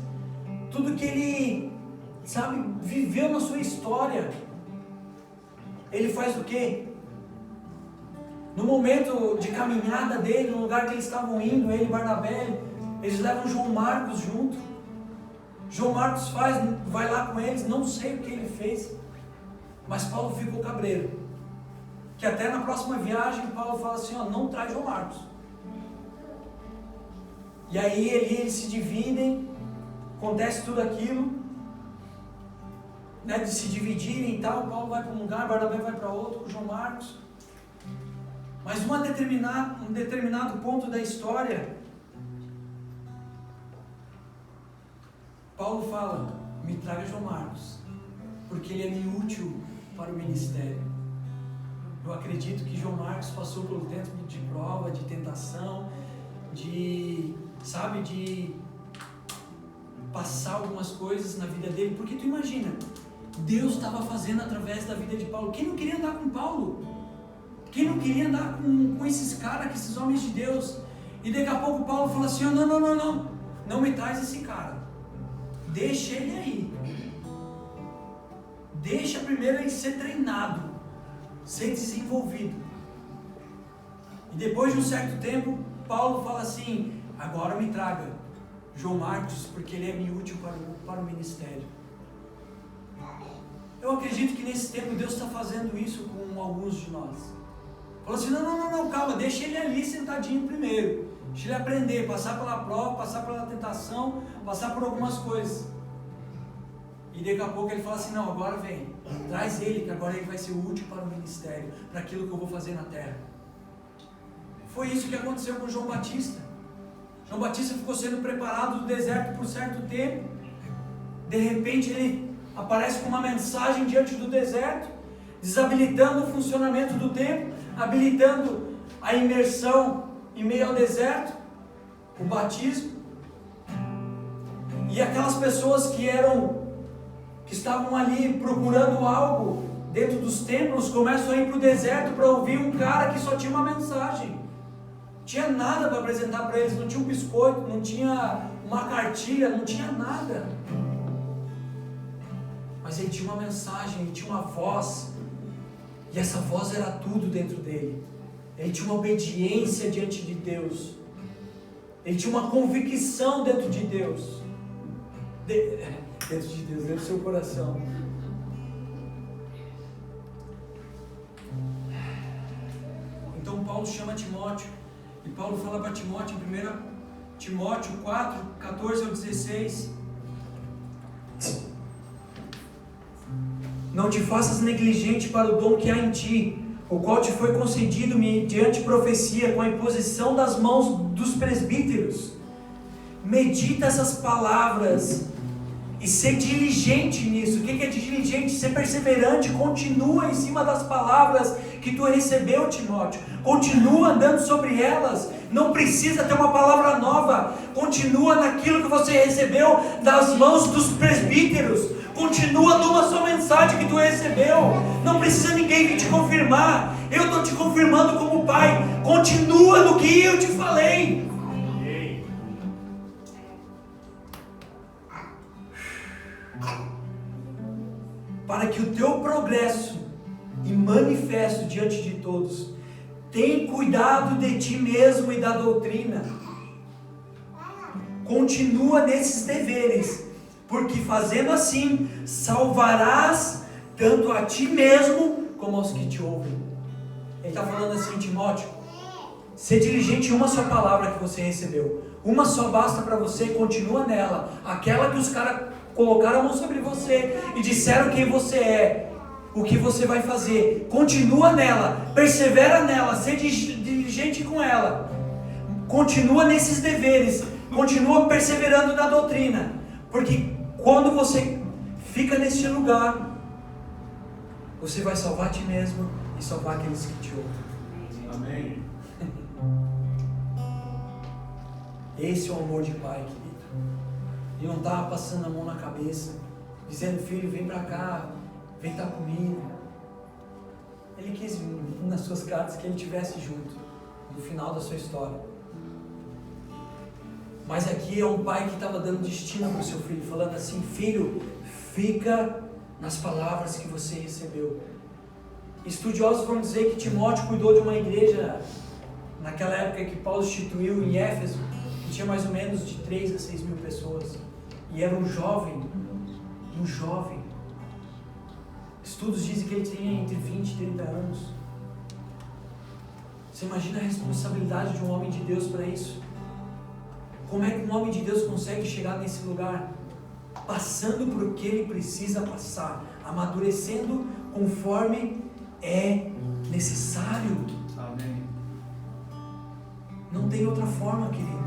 tudo que ele, viveu na sua história, ele faz o quê? No momento de caminhada dele, no lugar que eles estavam indo, ele e Barnabé, eles levam João Marcos junto. João Marcos vai lá com eles, não sei o que ele fez, mas Paulo ficou cabreiro. Que até na próxima viagem, Paulo fala assim: não traz João Marcos. E aí eles se dividem, acontece tudo aquilo, de se dividirem e tal. Paulo vai para um lugar, Barnabé vai para outro, com João Marcos. Mas um determinado ponto da história, Paulo fala: me traga João Marcos, porque ele é meio útil para o ministério. Eu acredito que João Marcos passou pelo tempo de prova, de tentação, de passar algumas coisas na vida dele. Porque tu imagina, Deus estava fazendo através da vida de Paulo. Quem não queria andar com Paulo? Quem não queria andar com esses caras, com esses homens de Deus? E daqui a pouco Paulo fala assim: não me traz esse cara, deixa ele aí, deixa primeiro ele ser treinado, ser desenvolvido. E depois de um certo tempo, Paulo fala assim: agora me traga João Marcos, porque ele é útil para o ministério. Eu acredito que nesse tempo Deus está fazendo isso com alguns de nós. Falou assim: não, calma, deixa ele ali sentadinho primeiro, deixa ele aprender, passar pela prova, passar pela tentação, passar por algumas coisas. E daqui a pouco ele fala assim: não, agora vem, traz ele, que agora ele vai ser útil para o ministério, para aquilo que eu vou fazer na terra. Foi isso que aconteceu com João Batista. João Batista ficou sendo preparado do deserto por certo tempo. De repente ele aparece com uma mensagem diante do deserto, desabilitando o funcionamento do templo, habilitando a imersão em meio ao deserto, o batismo. E aquelas pessoas que estavam ali procurando algo, dentro dos templos, começam a ir para o deserto para ouvir um cara que só tinha uma mensagem. Tinha nada para apresentar para eles, não tinha um biscoito, não tinha uma cartilha, não tinha nada. Mas ele tinha uma mensagem, ele tinha uma voz, e essa voz era tudo dentro dele. Ele tinha uma obediência diante de Deus, ele tinha uma convicção dentro de Deus, dentro do seu coração. Então Paulo chama Timóteo, e Paulo fala para Timóteo em 1 Timóteo 4, 14 ao 16: não te faças negligente para o dom que há em ti, o qual te foi concedido mediante profecia, com a imposição das mãos dos presbíteros. Medita essas palavras e ser diligente nisso. O que é diligente? Ser perseverante. Continua em cima das palavras que tu recebeu, Timóteo. Continua andando sobre elas. Não precisa ter uma palavra nova. Continua naquilo que você recebeu das mãos dos presbíteros. Continua numa só mensagem que tu recebeu. Não precisa ninguém vir te confirmar. Eu estou te confirmando como pai. Continua no que eu te falei. Para que o teu progresso e manifesto diante de todos, tem cuidado de ti mesmo e da doutrina. Continua nesses deveres, porque fazendo assim, salvarás tanto a ti mesmo, como aos que te ouvem. Ele está falando assim, Timóteo, ser diligente em uma só palavra que você recebeu. Uma só basta para você, continua nela. Aquela que os caras colocaram a mão sobre você e disseram quem você é, o que você vai fazer. Continua nela, persevera nela, ser diligente com ela. Continua nesses deveres, continua perseverando na doutrina, porque quando você fica neste lugar, você vai salvar a ti mesmo e salvar aqueles que te ouvem. Amém. Esse é o amor de pai, querido. Ele não estava passando a mão na cabeça, dizendo, filho, vem para cá, vem estar comigo. Ele quis, nas suas cartas, que ele estivesse junto, no final da sua história. Mas aqui é um pai que estava dando destino para o seu filho, falando assim, filho, fica nas palavras que você recebeu. Estudiosos vão dizer que Timóteo cuidou de uma igreja, naquela época que Paulo instituiu em Éfeso, que tinha mais ou menos de 3 a 6 mil pessoas. E era um jovem. Estudos dizem que ele tinha entre 20 e 30 anos. Você imagina a responsabilidade de um homem de Deus para isso? Como é que um homem de Deus consegue chegar nesse lugar? Passando por o que ele precisa passar, amadurecendo conforme é necessário. Amém. Não tem outra forma, querido.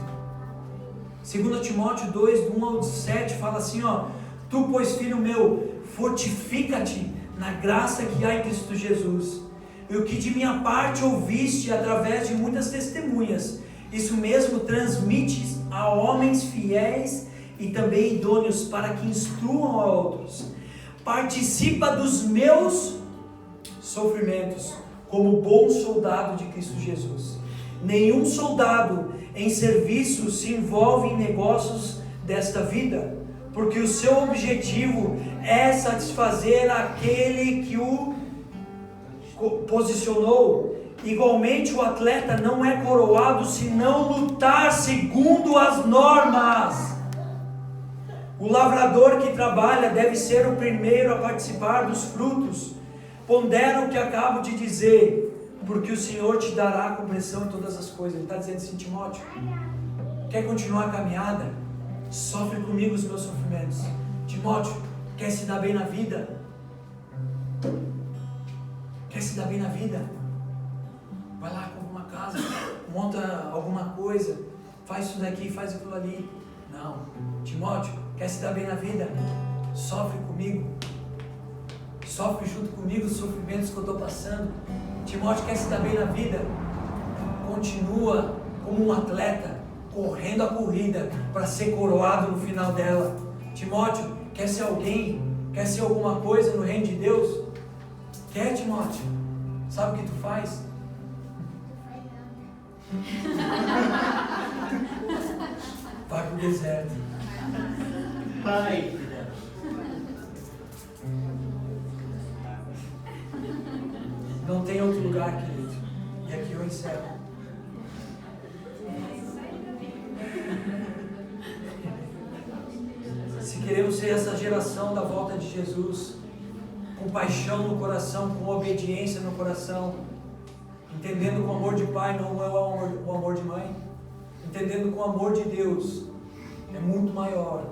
2 Timóteo 2, do 1 ao 7, fala assim, ó, tu, pois, filho meu, fortifica-te na graça que há em Cristo Jesus, e o que de minha parte ouviste através de muitas testemunhas, isso mesmo transmites a homens fiéis e também idôneos, para que instruam a outros. Participa dos meus sofrimentos, como bom soldado de Cristo Jesus. Nenhum soldado em serviço se envolve em negócios desta vida, porque o seu objetivo é satisfazer aquele que o posicionou. Igualmente, o atleta não é coroado se não lutar segundo as normas. O lavrador que trabalha deve ser o primeiro a participar dos frutos. Pondera o que acabo de dizer, porque o Senhor te dará a compreensão em todas as coisas. Ele está dizendo assim, Timóteo, quer continuar a caminhada? Sofre comigo os meus sofrimentos. Timóteo, quer se dar bem na vida? Quer se dar bem na vida? Vai lá, compra uma casa, monta alguma coisa, faz isso daqui, faz aquilo ali. Não. Timóteo, quer se dar bem na vida? Sofre comigo. Sofre junto comigo os sofrimentos que eu estou passando. Timóteo, quer se dar bem na vida? Continua como um atleta, correndo a corrida para ser coroado no final dela. Timóteo, quer ser alguém? Quer ser alguma coisa no reino de Deus? Quer, Timóteo? Sabe o que tu faz? Vai pro deserto. Pai. Não tem outro lugar, querido. E aqui eu encerro. Se queremos ser essa geração da volta de Jesus, com paixão no coração, com obediência no coração, entendendo que o amor de pai não é o amor de mãe, entendendo que o amor de Deus é muito maior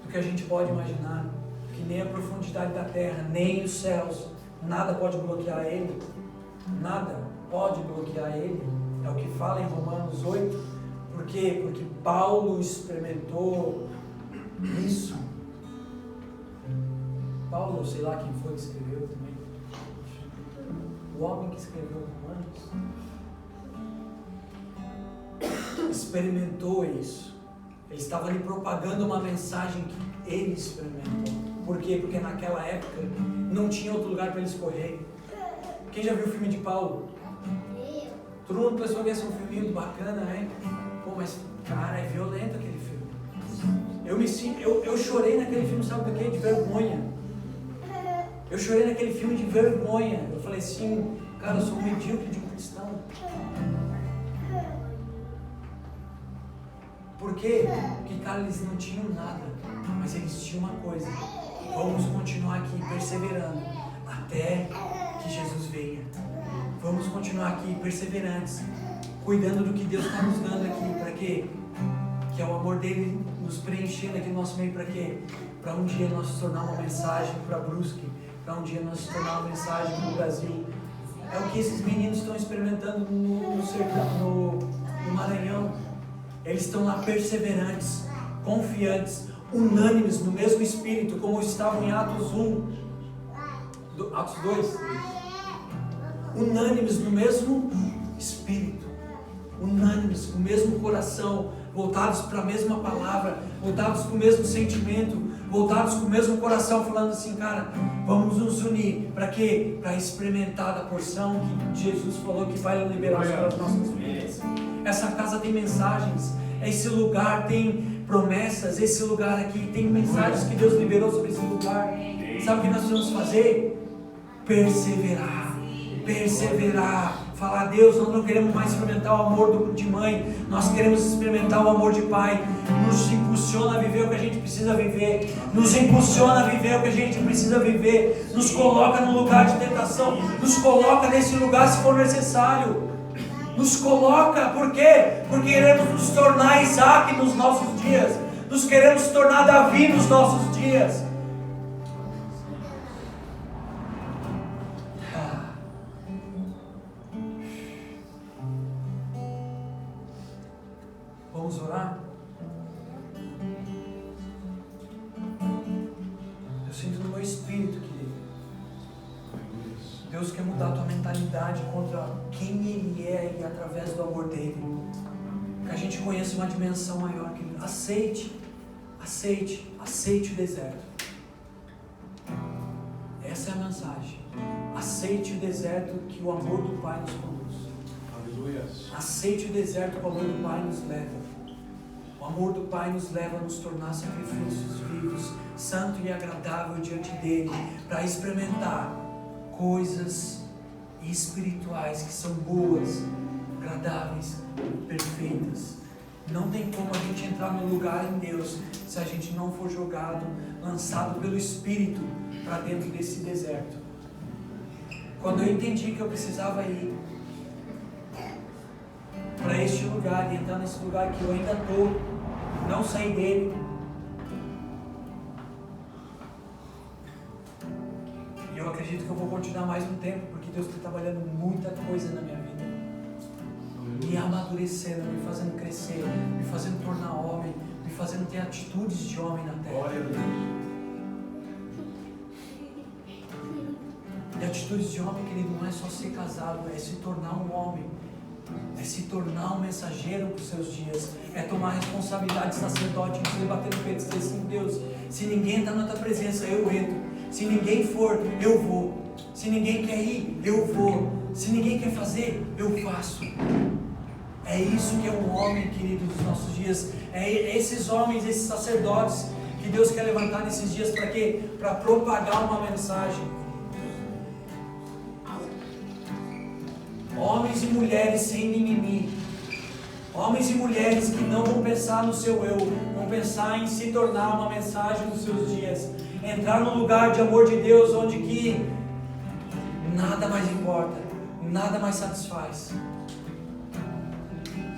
do que a gente pode imaginar, que nem a profundidade da terra, nem os céus, nada pode bloquear Ele, nada pode bloquear Ele, é o que fala em Romanos 8, por quê? Porque Paulo experimentou isso. Paulo, sei lá quem foi que escreveu também, o homem que escreveu Romanos, experimentou isso. Ele estava ali propagando uma mensagem que ele experimentou. Por quê? Porque naquela época não tinha outro lugar para eles correr. Quem já viu o filme de Paulo? Todo mundo pensou que ia ser um filminho bacana, né? Pô, mas cara, é violento aquele filme. Eu chorei naquele filme, sabe do quê? De vergonha. Eu chorei naquele filme de vergonha. Eu falei assim, cara, eu sou um medíocre de um cristão. Por quê? Porque, cara, eles não tinham nada, mas eles tinham uma coisa. Vamos continuar aqui perseverando até que Jesus venha. Vamos continuar aqui perseverantes, cuidando do que Deus está nos dando aqui. Para quê? Que é o amor dele nos preenchendo aqui no nosso meio. Para quê? Para um dia nós se tornar uma mensagem para Brusque, para um dia nós se tornar uma mensagem para o Brasil. É o que esses meninos estão experimentando no Maranhão. Eles estão lá perseverantes, confiantes, unânimes no mesmo espírito, como estavam em Atos 1, Atos 2. Unânimes no mesmo espírito, unânimes, com o mesmo coração, voltados para a mesma palavra, voltados com o mesmo sentimento, voltados com o mesmo coração, falando assim, cara, vamos nos unir. Para quê? Para experimentar da porção que Jesus falou que vai liberar sobre as nossas vidas. Essa casa tem mensagens, esse lugar tem promessas, esse lugar aqui tem mensagens que Deus liberou sobre esse lugar. Sabe o que nós precisamos fazer? Perseverar, perseverar. Falar, Deus, nós não queremos mais experimentar o amor de mãe, nós queremos experimentar o amor de pai. Nos impulsiona a viver o que a gente precisa viver, nos impulsiona a viver o que a gente precisa viver, nos coloca no lugar de tentação, nos coloca nesse lugar se for necessário. Nos coloca, por quê? Porque queremos nos tornar Isaac nos nossos dias, nos queremos tornar Davi nos nossos dias. Vamos orar? Eu sinto no meu espírito que Deus quer mudar a tua mentalidade contra quem Ele é e através do amor dEle. Que a gente conheça uma dimensão maior. Que aceite o deserto. Essa é a mensagem. Aceite o deserto que o amor do Pai nos conduz. Aleluia. Aceite o deserto que o amor do Pai nos leva. O amor do Pai nos leva a nos tornar sacrifícios vivos, santo e agradável diante dEle, para experimentar coisas espirituais que são boas, agradáveis, perfeitas. Não tem como a gente entrar no lugar em Deus se a gente não for jogado, lançado pelo Espírito para dentro desse deserto. Quando eu entendi que eu precisava ir para este lugar e entrar nesse lugar que eu ainda estou, não sair dele, eu acredito que eu vou continuar mais um tempo, porque Deus está trabalhando muita coisa na minha vida, me amadurecendo, me fazendo crescer, me fazendo tornar homem, me fazendo ter atitudes de homem na terra. Glória a Deus. E atitudes de homem, querido, não é só ser casado, é se tornar um homem, é se tornar um mensageiro para os seus dias, é tomar responsabilidade de sacerdote, de bater no peito e dizer assim, Deus, se ninguém está na tua presença, eu entro. Se ninguém for, eu vou. Se ninguém quer ir, eu vou. Se ninguém quer fazer, eu faço. É isso que é um homem, querido, dos nossos dias. É esses homens, esses sacerdotes que Deus quer levantar nesses dias para quê? Para propagar uma mensagem. Homens e mulheres sem mimimi. Homens e mulheres que não vão pensar no seu eu, vão pensar em se tornar uma mensagem nos seus dias. Entrar no lugar de amor de Deus, onde que nada mais importa, nada mais satisfaz.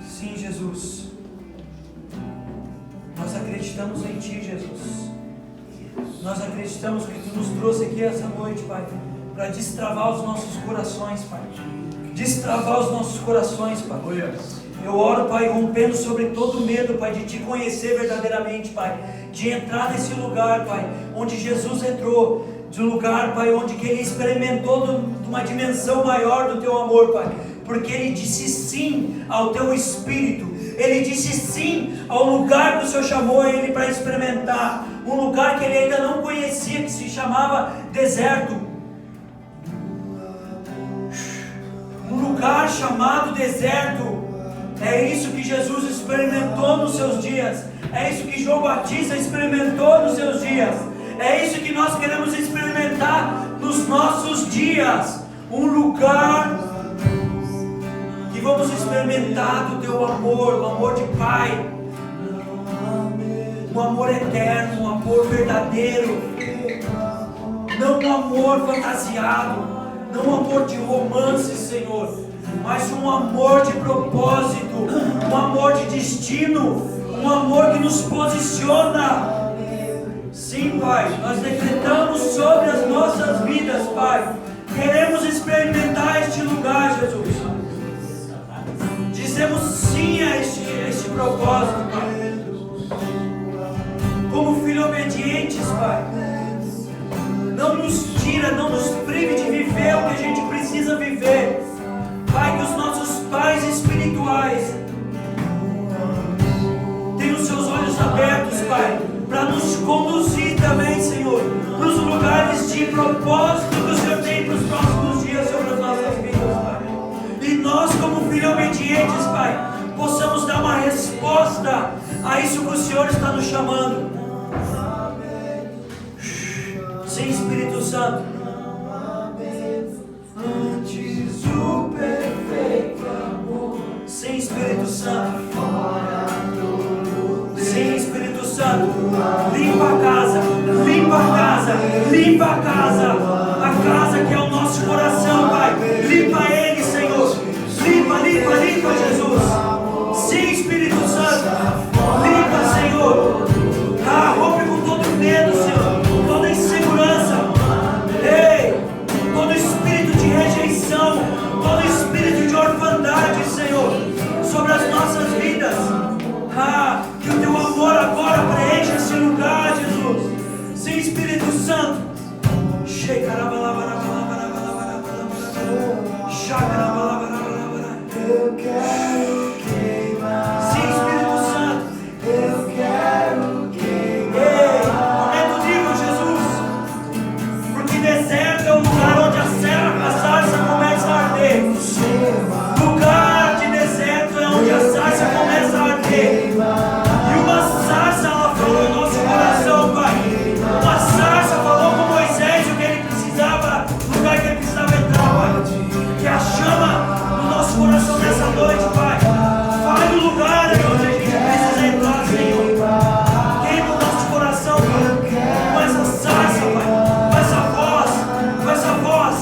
Sim, Jesus. Nós acreditamos em Ti, Jesus. Nós acreditamos que Tu nos trouxe aqui essa noite, Pai, para destravar os nossos corações, Pai. Destravar os nossos corações, Pai. Eu oro, Pai, rompendo sobre todo medo, Pai, de Te conhecer verdadeiramente, Pai. De entrar nesse lugar, Pai, onde Jesus entrou. De um lugar, Pai, onde que Ele experimentou de uma dimensão maior do Teu amor, Pai. Porque Ele disse sim ao Teu Espírito. Ele disse sim ao lugar que o Senhor chamou Ele para experimentar. Um lugar que Ele ainda não conhecia, que se chamava deserto. Um lugar chamado deserto. É isso que Jesus experimentou nos seus dias. É isso que João Batista experimentou nos seus dias. É isso que nós queremos experimentar nos nossos dias. Um lugar que vamos experimentar do Teu amor, o amor de Pai. Um amor eterno, um amor verdadeiro. Não um amor fantasiado, não um amor de romance, Senhor, mas um amor de propósito, um amor de destino, um amor que nos posiciona. Sim, Pai, nós decretamos sobre as nossas vidas, Pai. Queremos experimentar este lugar, Jesus. Dizemos sim a este propósito, Pai. Como filhos obedientes, Pai. Não nos tira, não nos prive de viver o que a gente precisa viver. Pai, que os nossos pais espirituais tenham os seus olhos abertos, Pai, para nos conduzir também, Senhor, para os lugares de propósito que o Senhor tem para os próximos dias sobre as nossas vidas, Pai. E nós, como filhos obedientes, Pai, possamos dar uma resposta a isso que o Senhor está nos chamando. Sim, Espírito Santo. Antes do perfeito amor. Sim, Espírito Santo. Sim, Espírito Santo. Limpa a casa, limpa a casa, limpa a casa. A casa que é o nosso coração, Pai. Limpa ele, Senhor. Limpa, limpa, limpa, Jesus. Sim, Espírito Santo. Limpa, Senhor. Rompe com todo medo, Senhor. Toda insegurança. Ei, todo espírito de rejeição, todo espírito de orfandade, Senhor, sobre as nossas vidas. Que o Teu amor agora preencha esse lugar, Jesus. Sim, Espírito Santo. Eu quero queimar. Sim, Espírito Santo. Eu quero queimar. Aumenta o nível, Jesus. Porque deserto é o lugar onde a sarça começa a arder. Lugar de deserto é onde a sarça começa a arder. E uma sarça, ela falou no nosso coração, Pai. Uma sarça falou com Moisés o que ele precisava, o lugar que ele precisava entrar, Pai. Que a chama no nosso coração nessa noite, Pai. Fale o lugar onde a gente precisa entrar, Senhor. Queima o nosso coração, Pai. Com essa sarça, Pai. Com essa voz. Com essa voz.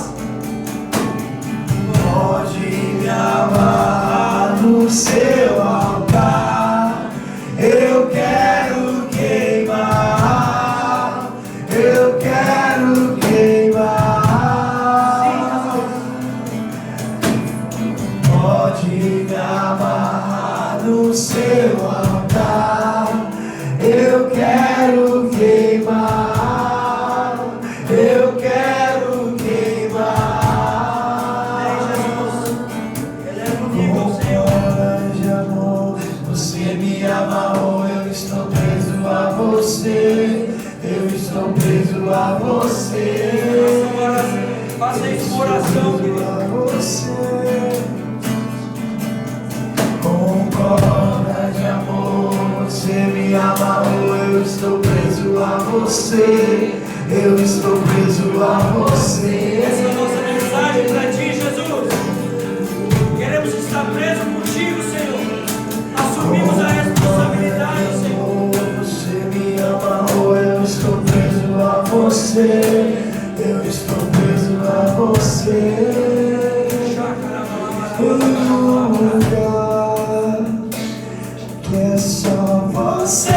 Pode me amarrar no seu altar. Eu quero queimar. Eu quero queimar. Pode me amarrar no seu altar. Eu quero queimar. Eu quero queimar. Jesus, eleva o nível, Senhor. De amor, você me amarrou. Eu estou preso a você. Eu estou preso a você. Faça isso com oração, querido. Com corda de amor, você me amarrou. Eu estou preso a você. Eu estou preso a você. Essa é a nossa mensagem para ti, Jesus. Queremos estar presos contigo, Senhor. Assumimos a responsabilidade, Senhor. Você me amarrou. Eu estou preso a você. Eu estou preso a você. Em um lugar que é só você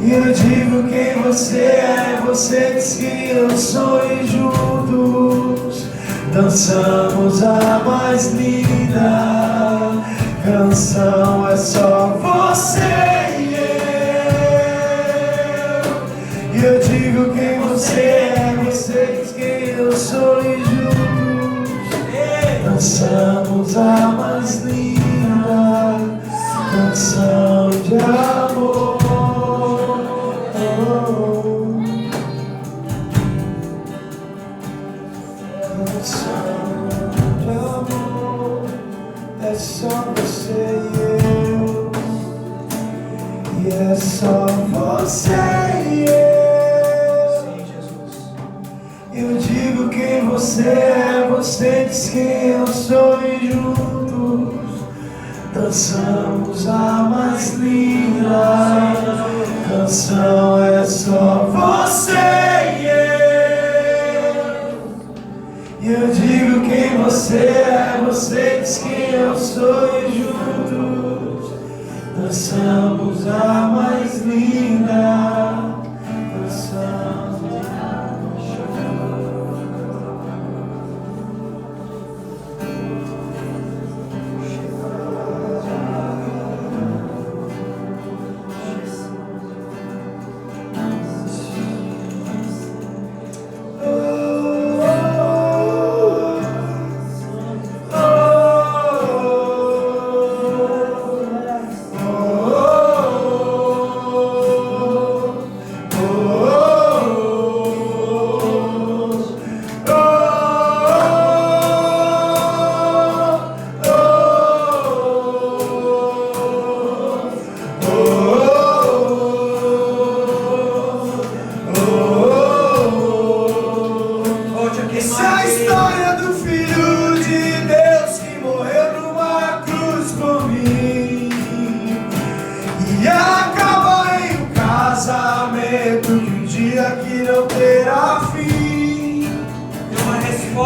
e eu digo quem você é. Você diz que eu sou e juntos dançamos a mais linda canção. É só você e eu digo quem você é. Você diz que eu sou e juntos dançamos a mais linda canção de amor. Canção de amor. É só você e eu. E é só você e eu. Sim, Jesus. Eu digo quem você é. Você diz quem eu sou e juntos dançamos a mais linda canção. É só você e eu digo quem você é. Você diz quem eu sou e juntos dançamos a mais linda canção. Essa é a história do Filho de Deus que morreu numa cruz por mim e acaba em um casamento de um dia que não terá fim.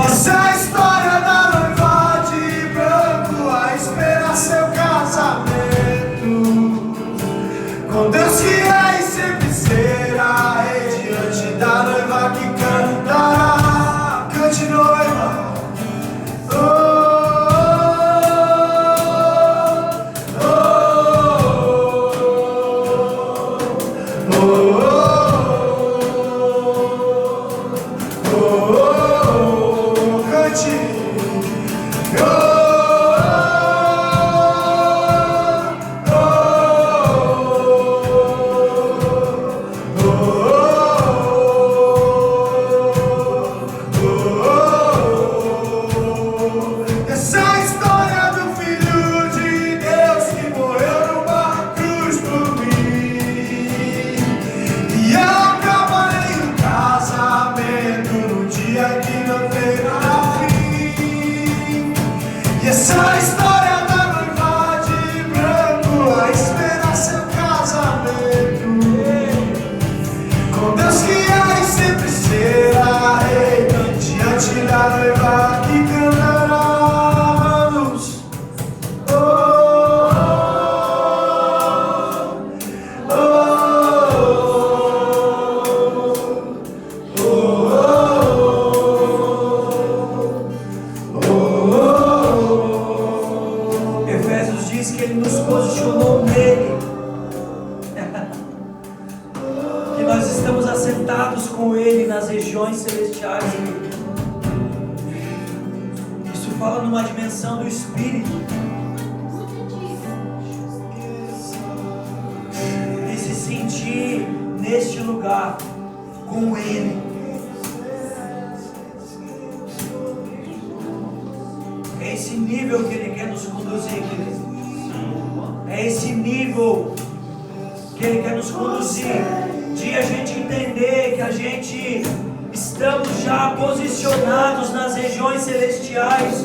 Essa é a história da noiva de branco a esperar seu casamento com Deus que é e sempre será rei diante da noiva que cantará. Cante, noiva. Essa é a história do Filho de Deus que morreu numa cruz por mim e acaba em um casamento no dia que não terá fim. E essa é a história da noiva de branco a esperar seu casamento com Deus que é e sempre será rei diante da noiva que cantará. Efésios diz que Ele nos posicionou nele, que nós estamos assentados com Ele nas regiões celestiais. Isso fala numa dimensão do Espírito. E se sentir neste lugar com Ele. É esse nível que Ele quer nos conduzir, querido. É esse nível que Ele quer nos conduzir, de a gente entender que a gente estamos já posicionados nas regiões celestiais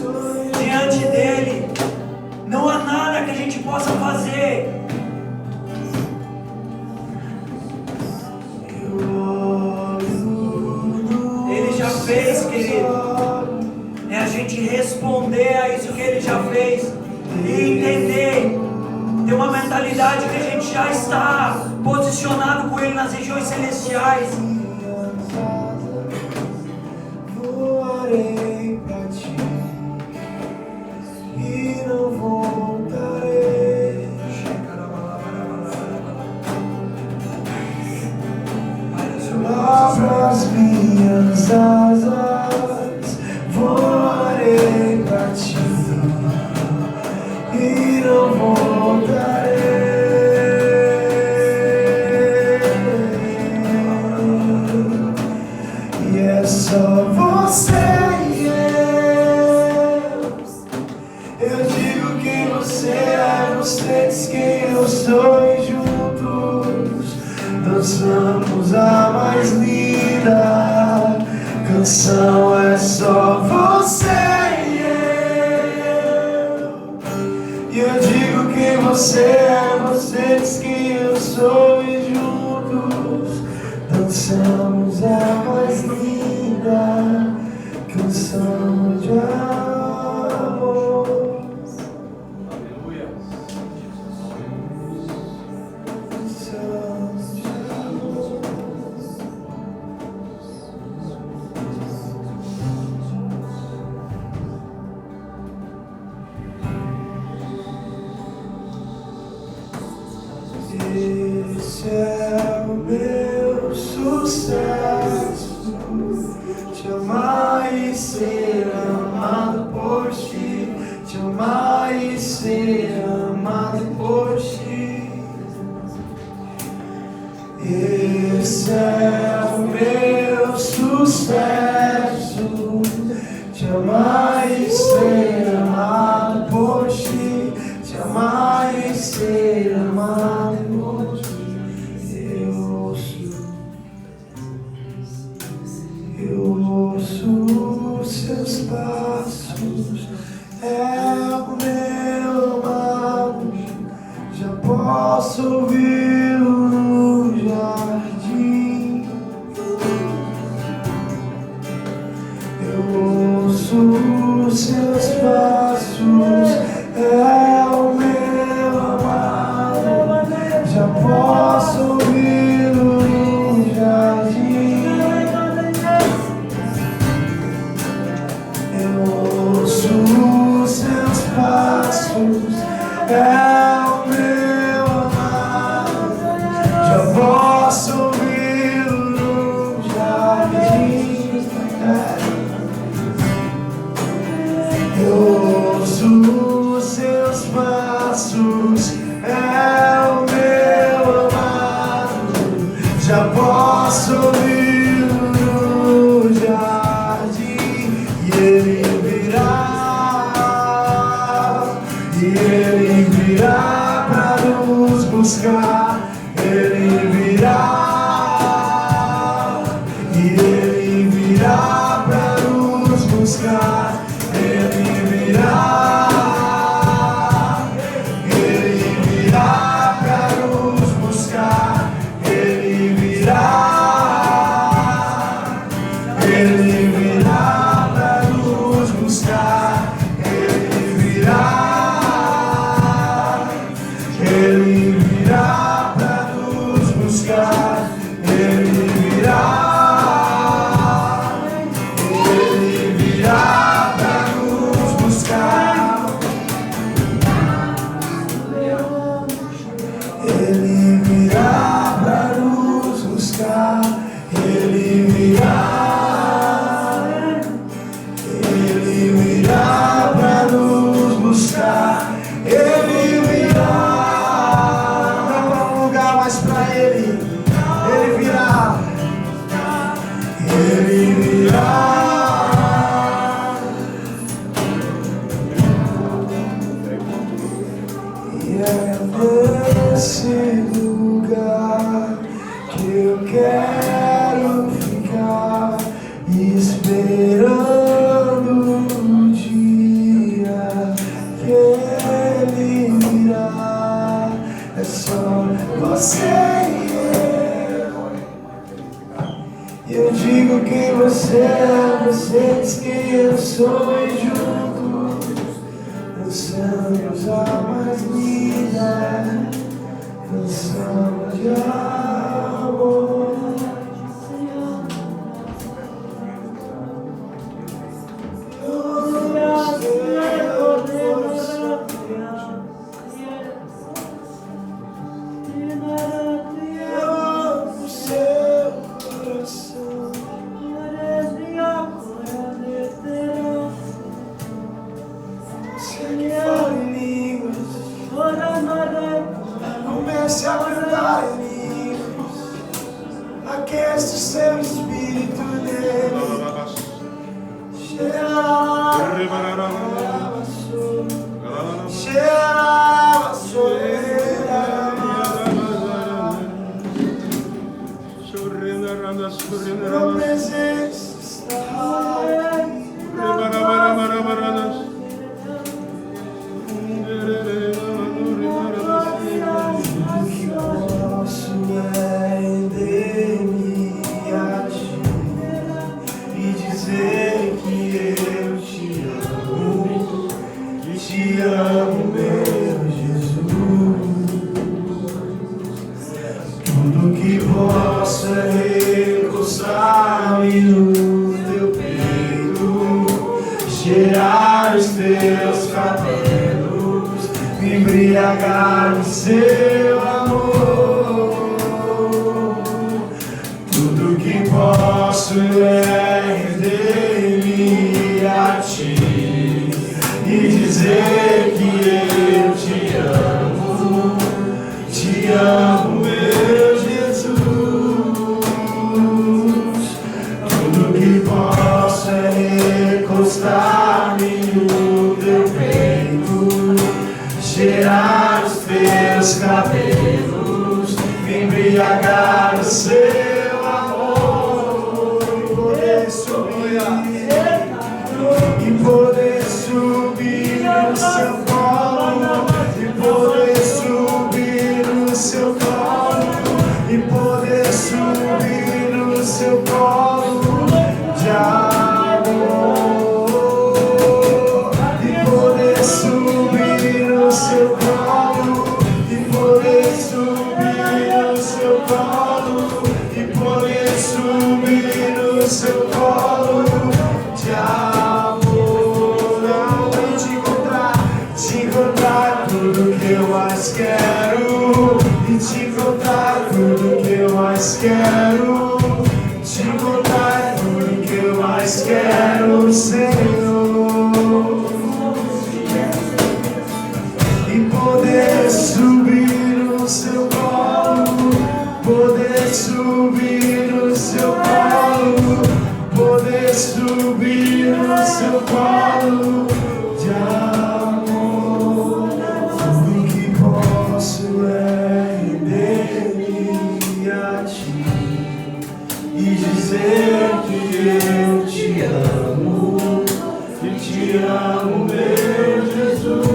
diante dEle. Não há nada que a gente possa fazer. Ele já fez, querido. É a gente responder a isso que Ele já fez e entender, ter uma mentalidade que a gente já está posicionado com Ele nas regiões celestiais. Voarei pra ti e não voltarei. Abra as minhas asas, voarei pra ti e não voltarei. E é só você e eu digo quem você é, você diz quem eu sou, e juntos dançamos a mais linda canção. É só você e eu digo quem você é, você diz quem eu sou, e juntos dançamos a mais linda canção de amor. Aleluia. Canção de amor. Esse é o meu sucesso, te amar e ser amado por ti, te amar e ser amado por ti. Esse é o meu sucesso, te amar e ser amado por ti, te amar e ser amado por ti. Eu ouço os seus passos, é o meu amado, já posso ouvi-lo no jardim. Eu ouço os seus passos, é o meu amado, já posso ouvi-lo no jardim. Eu ouço os seus passos, é o meu amado, já posso ouvi-lo no jardim. Eu ouço os seus passos, é o meu amado, já posso ouvi-lo no jardim. E ele virá pra nos buscar, ele virá, e ele virá pra nos buscar, ele virá pra nos buscar, ele virá pra nos buscar. corações juntos, dançamos a mais linda canção de amor. Comece a cantar em línguas, aquece o seu espírito nele. Sua presença está aqui. Posso render-me a ti e dizer que eu te amo, meu Jesus. Tudo que posso é recostar-me no teu peito, cheirar os teus cabelos, me embriagar no seu amor. Tudo que posso é render-me a ti e dizer que eu te amo, meu Jesus. Tudo que posso é recostar-me no teu peito, cheirar os teus cabelos, me embriagar no seu amor, e poder subir no seu colo, e poder subir no seu colo, e poder subir no seu colo de amor, e poder subir no seu colo, e poder subir no seu colo, e poder subir no seu colo de amor. Aonde te encontrar tudo que eu mais quero, e te encontrar tudo que eu mais quero, te encontrar tudo que eu mais quero, Senhor. E poder subir no seu colo, poder subir no seu colo, poder subir no seu colo de amor. Tudo que posso é render-me a ti e dizer que eu te amo, meu Jesus.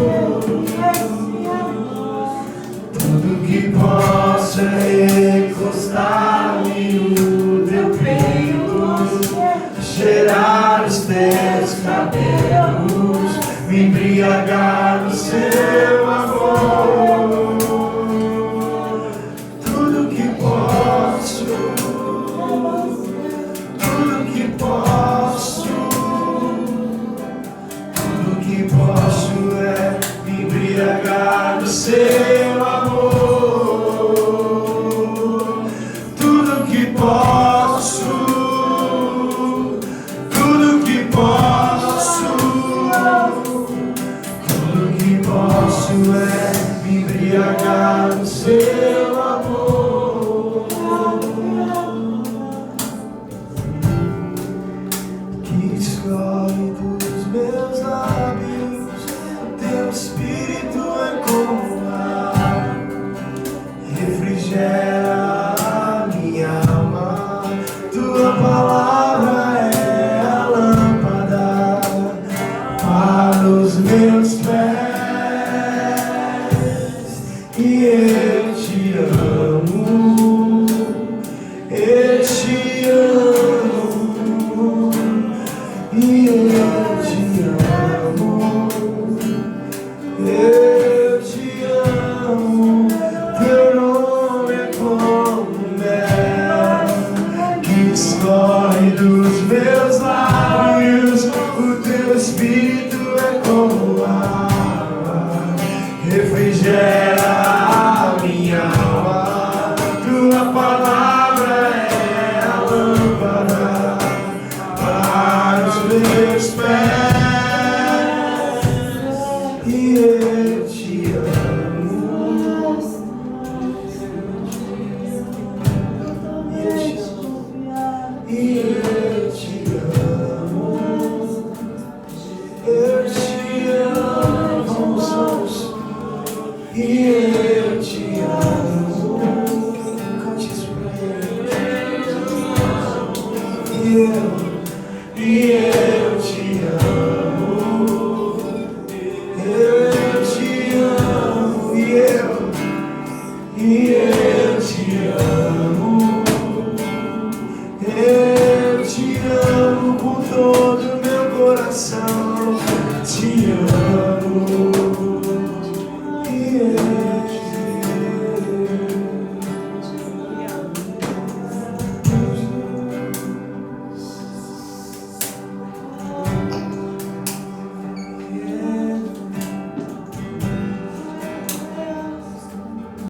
Tudo que posso é recostar-me no teu peito, cheirar os teus cabelos, me embriagar no seu amor. Tudo que posso, tudo que posso, tudo que posso é me embriagar no seu amor. Tudo que posso, tudo que posso, tudo que posso é me embriagar no seu amor. Que escolhe dos meus lábios, teu espírito é como ar, refrigera a minha alma. Tua palavra é a lâmpada para os meus pés, e eu te amo. Espírito é como água, refrigera a minha alma. Tua palavra é a lâmpada para os meus pés. E eu te amo. E eu te amo. Eu te amo. Vamos, vamos. E eu te amo. Cante isso pra ele. E eu te amo. Eu te amo. E eu te amo. Eu te amo com todo meu coração. Te amo.